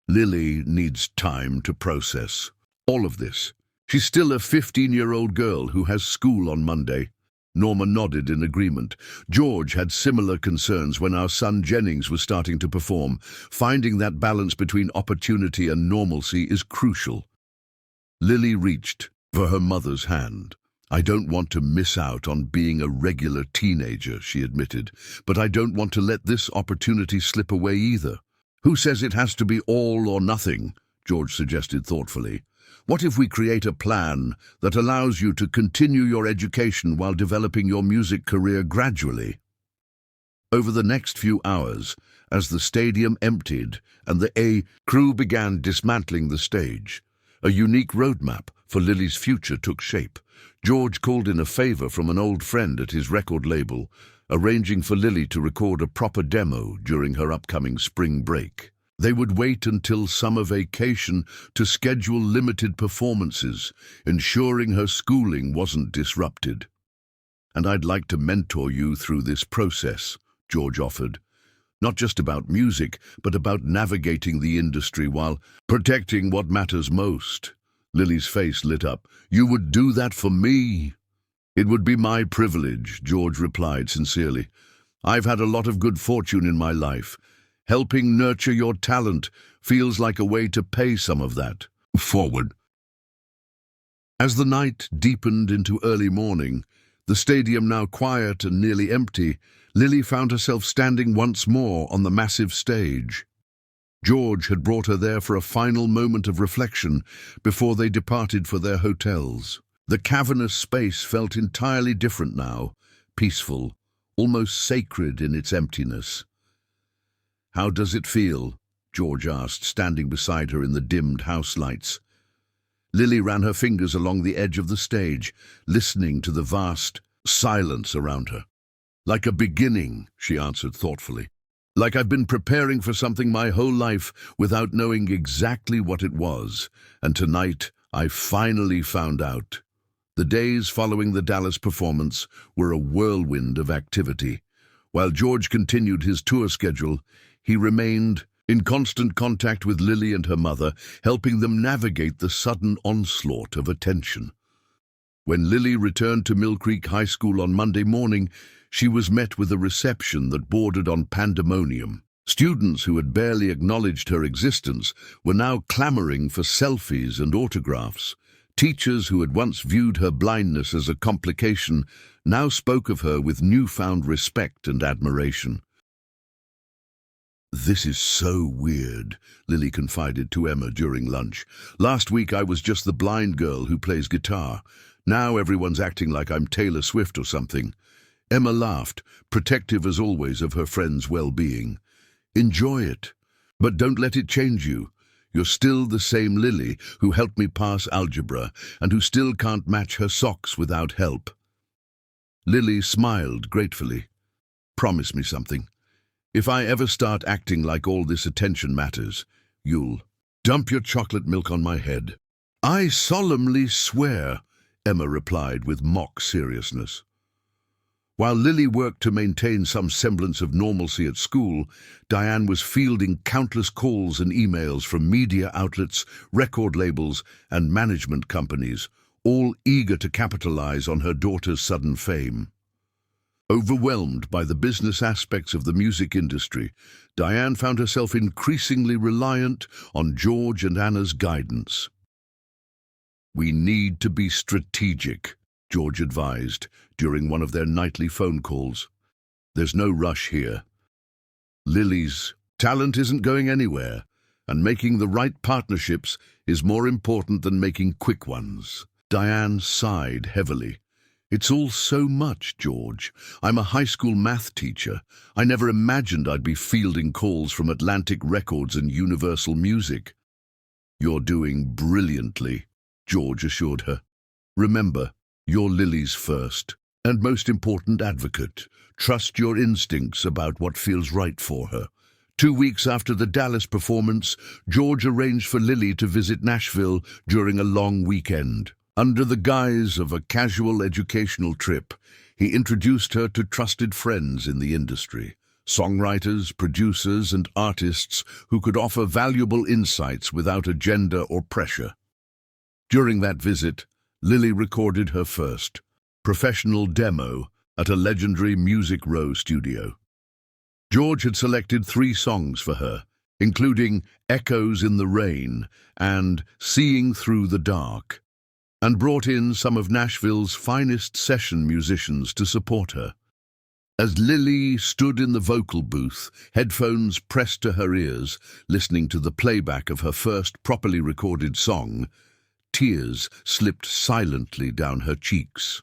"Lily needs time to process all of this. She's still a 15-year-old girl who has school on Monday." Norma nodded in agreement. "George had similar concerns when our son Jennings was starting to perform. Finding that balance between opportunity and normalcy is crucial." Lily reached for her mother's hand. "I don't want to miss out on being a regular teenager," she admitted, "but I don't want to let this opportunity slip away either." "Who says it has to be all or nothing?" George suggested thoughtfully. "What if we create a plan that allows you to continue your education while developing your music career gradually?" Over the next few hours, as the stadium emptied and the crew began dismantling the stage, a unique roadmap for Lily's future took shape. George called in a favor from an old friend at his record label, arranging for Lily to record a proper demo during her upcoming spring break. They would wait until summer vacation to schedule limited performances, ensuring her schooling wasn't disrupted. "And I'd like to mentor you through this process," George offered. "Not just about music, but about navigating the industry while protecting what matters most." Lily's face lit up. "You would do that for me?" "It would be my privilege," George replied sincerely. "I've had a lot of good fortune in my life. Helping nurture your talent feels like a way to pay some of that forward." As the night deepened into early morning, the stadium now quiet and nearly empty, Lily found herself standing once more on the massive stage. George had brought her there for a final moment of reflection before they departed for their hotels. The cavernous space felt entirely different now, peaceful, almost sacred in its emptiness. "How does it feel?" George asked, standing beside her in the dimmed house lights. Lily ran her fingers along the edge of the stage, listening to the vast silence around her. "Like a beginning," she answered thoughtfully. "Like I've been preparing for something my whole life without knowing exactly what it was, and tonight I finally found out." The days following the Dallas performance were a whirlwind of activity. While George continued his tour schedule, he remained in constant contact with Lily and her mother, helping them navigate the sudden onslaught of attention. When Lily returned to Mill Creek High School on Monday morning, she was met with a reception that bordered on pandemonium. Students who had barely acknowledged her existence were now clamoring for selfies and autographs. Teachers who had once viewed her blindness as a complication now spoke of her with newfound respect and admiration. "This is so weird," Lily confided to Emma during lunch. "Last week I was just the blind girl who plays guitar. Now everyone's acting like I'm Taylor Swift or something." Emma laughed, protective as always of her friend's well-being. "Enjoy it, but don't let it change you. You're still the same Lily who helped me pass algebra and who still can't match her socks without help." Lily smiled gratefully. "Promise me something. If I ever start acting like all this attention matters, you'll dump your chocolate milk on my head." "I solemnly swear," Emma replied with mock seriousness. While Lily worked to maintain some semblance of normalcy at school, Diane was fielding countless calls and emails from media outlets, record labels, and management companies, all eager to capitalize on her daughter's sudden fame. Overwhelmed by the business aspects of the music industry, Diane found herself increasingly reliant on George and Anna's guidance. "We need to be strategic," George advised during one of their nightly phone calls. "There's no rush here. Lily's talent isn't going anywhere, and making the right partnerships is more important than making quick ones." Diane sighed heavily. "It's all so much, George. I'm a high school math teacher. I never imagined I'd be fielding calls from Atlantic Records and Universal Music." "You're doing brilliantly," George assured her. "Remember, you're Lily's first and most important advocate. Trust your instincts about what feels right for her." 2 weeks after the Dallas performance, George arranged for Lily to visit Nashville during a long weekend. Under the guise of a casual educational trip, he introduced her to trusted friends in the industry, songwriters, producers, and artists who could offer valuable insights without agenda or pressure. During that visit, Lily recorded her first professional demo at a legendary Music Row studio. George had selected 3 songs for her, including Echoes in the Rain and Seeing Through the Dark, and brought in some of Nashville's finest session musicians to support her. As Lily stood in the vocal booth, headphones pressed to her ears, listening to the playback of her first properly recorded song, tears slipped silently down her cheeks.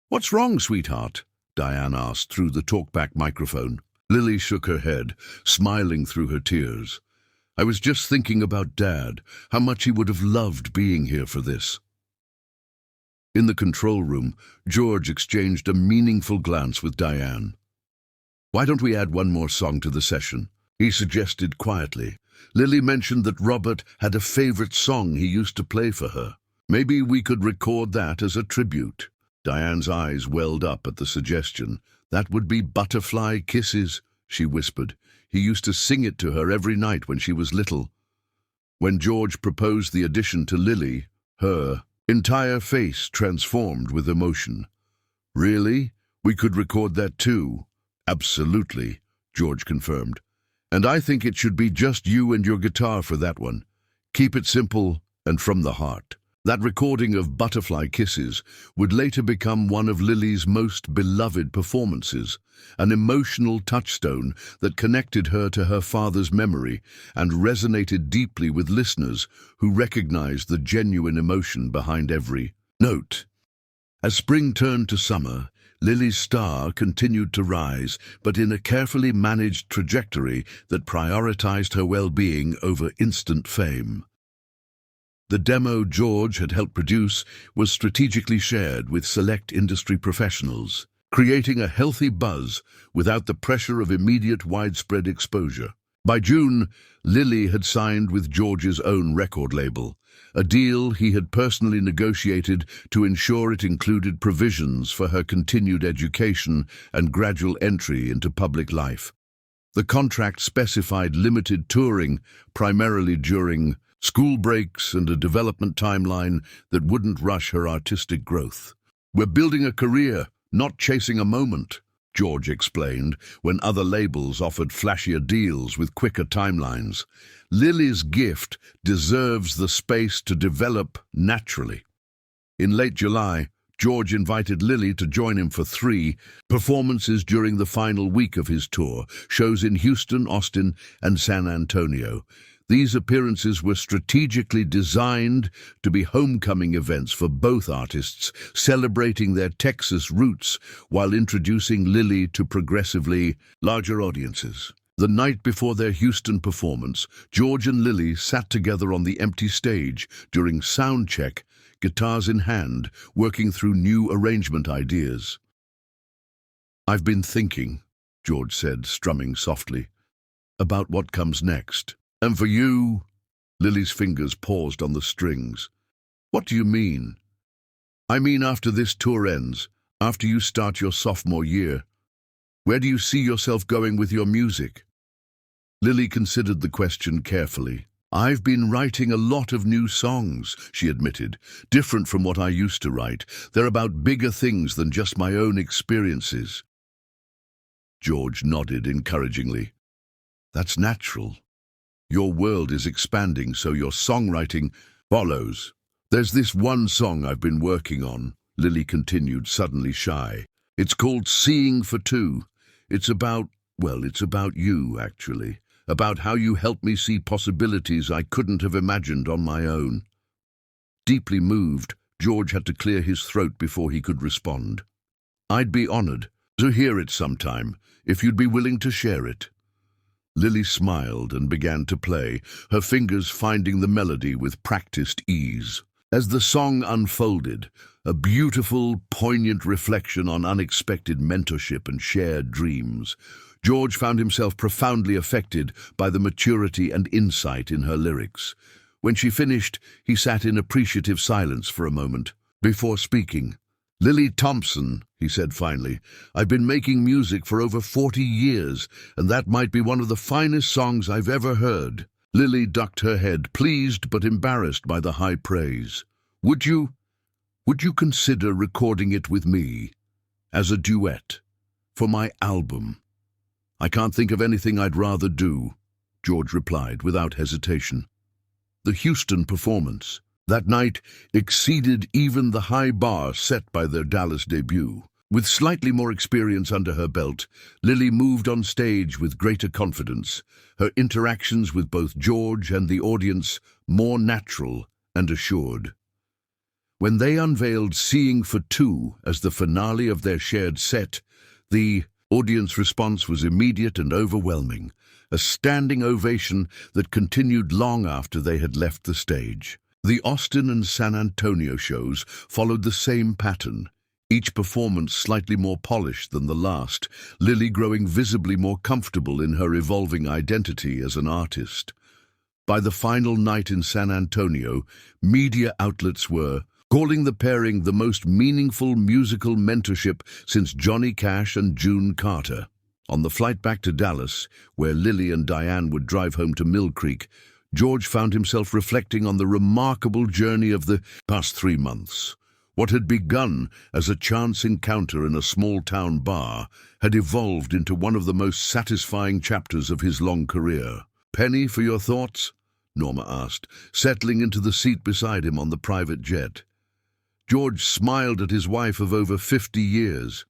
"What's wrong, sweetheart?" Diane asked through the talkback microphone. Lily shook her head, smiling through her tears. "I was just thinking about Dad, how much he would have loved being here for this." In the control room, George exchanged a meaningful glance with Diane. "Why don't we add one more song to the session?" he suggested quietly. Lily mentioned that Robert had a favorite song he used to play for her. Maybe we could record that as a tribute. Diane's eyes welled up at the suggestion. "That would be Butterfly Kisses," she whispered. "He used to sing it to her every night when she was little." When George proposed the addition to Lily, her entire face transformed with emotion. "Really? We could record that too?" "Absolutely," George confirmed. "And I think it should be just you and your guitar for that one. Keep it simple and from the heart." That recording of Butterfly Kisses would later become one of Lily's most beloved performances, an emotional touchstone that connected her to her father's memory and resonated deeply with listeners who recognized the genuine emotion behind every note. As spring turned to summer, Lily's star continued to rise, but in a carefully managed trajectory that prioritized her well-being over instant fame. The demo George had helped produce was strategically shared with select industry professionals, creating a healthy buzz without the pressure of immediate widespread exposure. By June, Lily had signed with George's own record label, a deal he had personally negotiated to ensure it included provisions for her continued education and gradual entry into public life. The contract specified limited touring, primarily during school breaks, and a development timeline that wouldn't rush her artistic growth. "We're building a career, not chasing a moment," George explained, when other labels offered flashier deals with quicker timelines. Lily's gift deserves the space to develop naturally. In late July, George invited Lily to join him for 3 performances during the final week of his tour, shows in Houston, Austin, and San Antonio. These appearances were strategically designed to be homecoming events for both artists, celebrating their Texas roots while introducing Lily to progressively larger audiences. The night before their Houston performance, George and Lily sat together on the empty stage during sound check, guitars in hand, working through new arrangement ideas. "I've been thinking," George said, strumming softly, "about what comes next." "And for you?" Lily's fingers paused on the strings. "What do you mean?" "I mean after this tour ends, after you start your sophomore year. Where do you see yourself going with your music?" Lily considered the question carefully. "I've been writing a lot of new songs," she admitted, "different from what I used to write. They're about bigger things than just my own experiences." George nodded encouragingly. "That's natural. Your world is expanding, so your songwriting follows." "There's this one song I've been working on," Lily continued, suddenly shy. "It's called Seeing for Two. It's about you, actually. About how you helped me see possibilities I couldn't have imagined on my own." Deeply moved, George had to clear his throat before he could respond. "I'd be honored to hear it sometime, if you'd be willing to share it." Lily smiled and began to play, her fingers finding the melody with practiced ease. As the song unfolded, a beautiful, poignant reflection on unexpected mentorship and shared dreams, George found himself profoundly affected by the maturity and insight in her lyrics. When she finished, he sat in appreciative silence for a moment before speaking. "Lily Thompson," he said finally, "I've been making music for over 40 years, and that might be one of the finest songs I've ever heard." Lily ducked her head, pleased but embarrassed by the high praise. Would you consider recording it with me, as a duet, for my album?" "I can't think of anything I'd rather do," George replied without hesitation. The Houston performance that night exceeded even the high bar set by their Dallas debut. With slightly more experience under her belt, Lily moved on stage with greater confidence, her interactions with both George and the audience more natural and assured. When they unveiled Seeing for Two as the finale of their shared set, the audience response was immediate and overwhelming, a standing ovation that continued long after they had left the stage. The Austin and San Antonio shows followed the same pattern, each performance slightly more polished than the last, Lily growing visibly more comfortable in her evolving identity as an artist. By the final night in San Antonio, media outlets were calling the pairing the most meaningful musical mentorship since Johnny Cash and June Carter. On the flight back to Dallas, where Lily and Diane would drive home to Mill Creek, George found himself reflecting on the remarkable journey of the past 3 months. What had begun as a chance encounter in a small-town bar had evolved into one of the most satisfying chapters of his long career. "Penny for your thoughts?" Norma asked, settling into the seat beside him on the private jet. George smiled at his wife of over 50 years.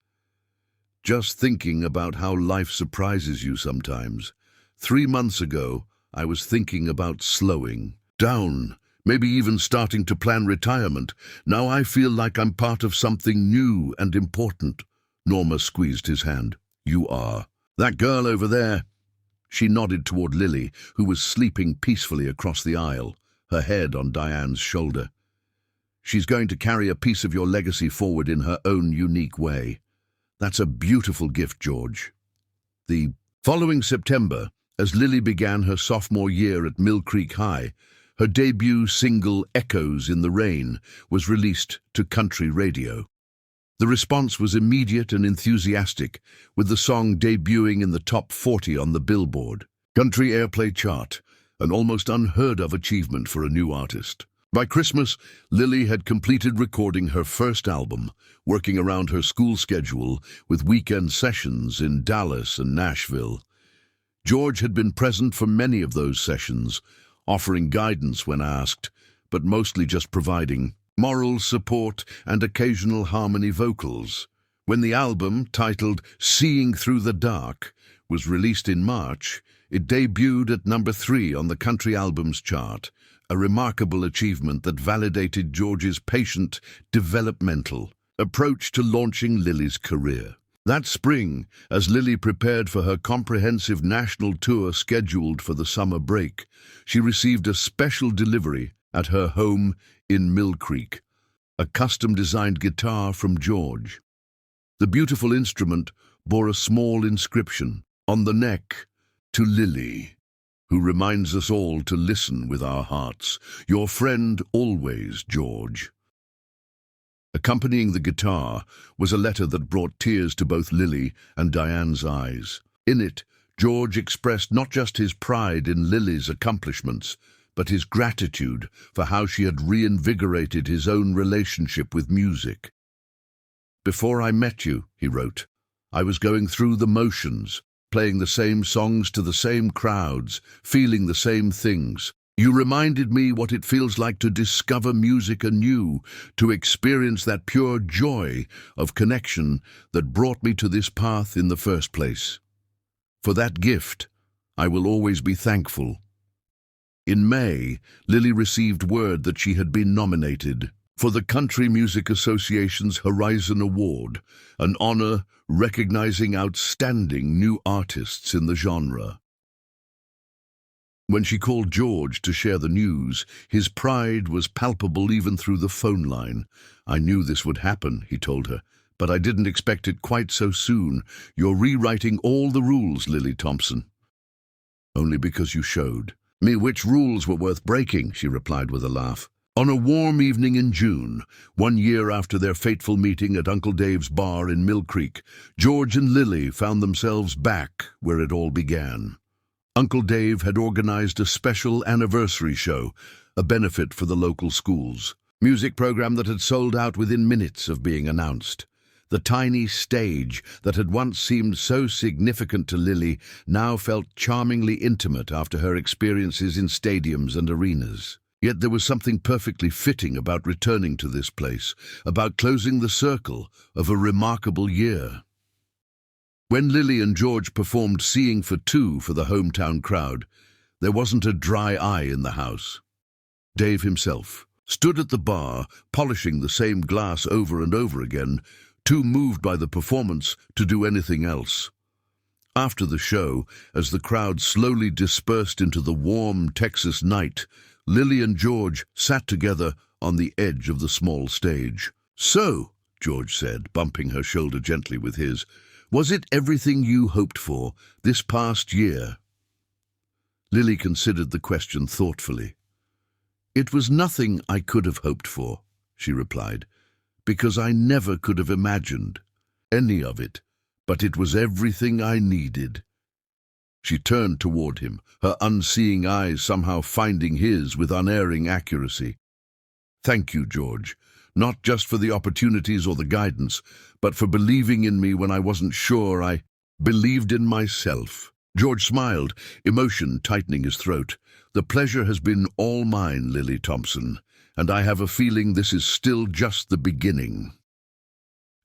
"Just thinking about how life surprises you sometimes. 3 months ago, I was thinking about slowing down, maybe even starting to plan retirement. Now I feel like I'm part of something new and important." Norma squeezed his hand. "You are. That girl over there." She nodded toward Lily, who was sleeping peacefully across the aisle, her head on Diane's shoulder. "She's going to carry a piece of your legacy forward in her own unique way. That's a beautiful gift, George." The following September, as Lily began her sophomore year at Mill Creek High, her debut single, "Echoes in the Rain," was released to country radio. The response was immediate and enthusiastic, with the song debuting in the top 40 on the Billboard Country Airplay chart, an almost unheard-of achievement for a new artist. By Christmas, Lily had completed recording her first album, working around her school schedule with weekend sessions in Dallas and Nashville. George had been present for many of those sessions, offering guidance when asked, but mostly just providing moral support and occasional harmony vocals. When the album, titled "Seeing Through the Dark," was released in March, it debuted at number 3 on the Country Albums chart, a remarkable achievement that validated George's patient, developmental approach to launching Lily's career. That spring, as Lily prepared for her comprehensive national tour scheduled for the summer break, she received a special delivery at her home in Mill Creek, a custom-designed guitar from George. The beautiful instrument bore a small inscription on the neck, "To Lily, who reminds us all to listen with our hearts. Your friend always, George." Accompanying the guitar was a letter that brought tears to both Lily and Diane's eyes. In it, George expressed not just his pride in Lily's accomplishments, but his gratitude for how she had reinvigorated his own relationship with music. "Before I met you," he wrote, "I was going through the motions, playing the same songs to the same crowds, feeling the same things. You reminded me what it feels like to discover music anew, to experience that pure joy of connection that brought me to this path in the first place. For that gift, I will always be thankful." In May, Lily received word that she had been nominated for the Country Music Association's Horizon Award, an honor recognizing outstanding new artists in the genre. When she called George to share the news, his pride was palpable even through the phone line. "I knew this would happen," he told her, "but I didn't expect it quite so soon. You're rewriting all the rules, Lily Thompson." "Only because you showed me which rules were worth breaking," she replied with a laugh. On a warm evening in June, 1 year after their fateful meeting at Uncle Dave's bar in Mill Creek, George and Lily found themselves back where it all began. Uncle Dave had organized a special anniversary show, a benefit for the local schools. Music program that had sold out within minutes of being announced. The tiny stage that had once seemed so significant to Lily now felt charmingly intimate after her experiences in stadiums and arenas. Yet there was something perfectly fitting about returning to this place, about closing the circle of a remarkable year. When Lily and George performed Seeing for Two for the hometown crowd, there wasn't a dry eye in the house. Dave himself stood at the bar, polishing the same glass over and over again, too moved by the performance to do anything else. After the show, as the crowd slowly dispersed into the warm Texas night, Lily and George sat together on the edge of the small stage. "So," George said, bumping her shoulder gently with his, "was it everything you hoped for this past year?" Lily considered the question thoughtfully. "It was nothing I could have hoped for," she replied, "because I never could have imagined any of it, but it was everything I needed." She turned toward him, her unseeing eyes somehow finding his with unerring accuracy. "Thank you, George, not just for the opportunities or the guidance, but for believing in me when I wasn't sure. I believed in myself." George smiled, emotion tightening his throat. "The pleasure has been all mine, Lily Thompson, and I have a feeling this is still just the beginning."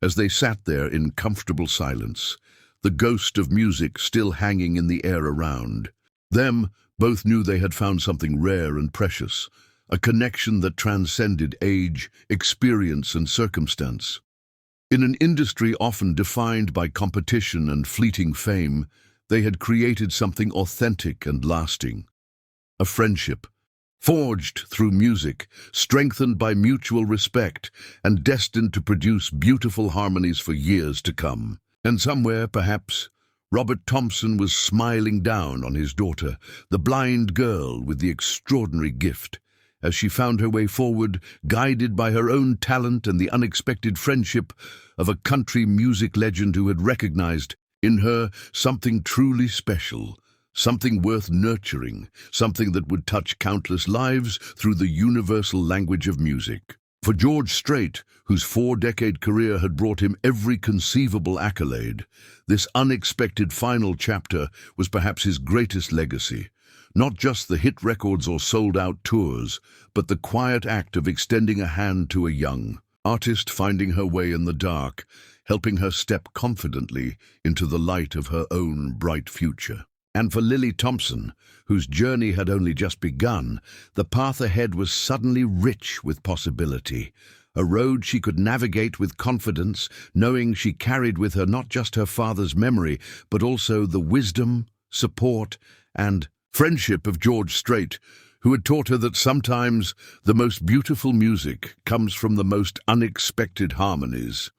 As they sat there in comfortable silence, the ghost of music still hanging in the air around them, both knew they had found something rare and precious, a connection that transcended age, experience, and circumstance. In an industry often defined by competition and fleeting fame, they had created something authentic and lasting. A friendship, forged through music, strengthened by mutual respect, and destined to produce beautiful harmonies for years to come. And somewhere, perhaps, Robert Thompson was smiling down on his daughter, the blind girl with the extraordinary gift, as she found her way forward, guided by her own talent and the unexpected friendship of a country music legend who had recognized in her something truly special, something worth nurturing, something that would touch countless lives through the universal language of music. For George Strait, whose 4-decade career had brought him every conceivable accolade, this unexpected final chapter was perhaps his greatest legacy. Not just the hit records or sold-out tours, but the quiet act of extending a hand to a young artist, finding her way in the dark, helping her step confidently into the light of her own bright future. And for Lily Thompson, whose journey had only just begun, the path ahead was suddenly rich with possibility, a road she could navigate with confidence, knowing she carried with her not just her father's memory, but also the wisdom, support, and friendship of George Strait, who had taught her that sometimes the most beautiful music comes from the most unexpected harmonies.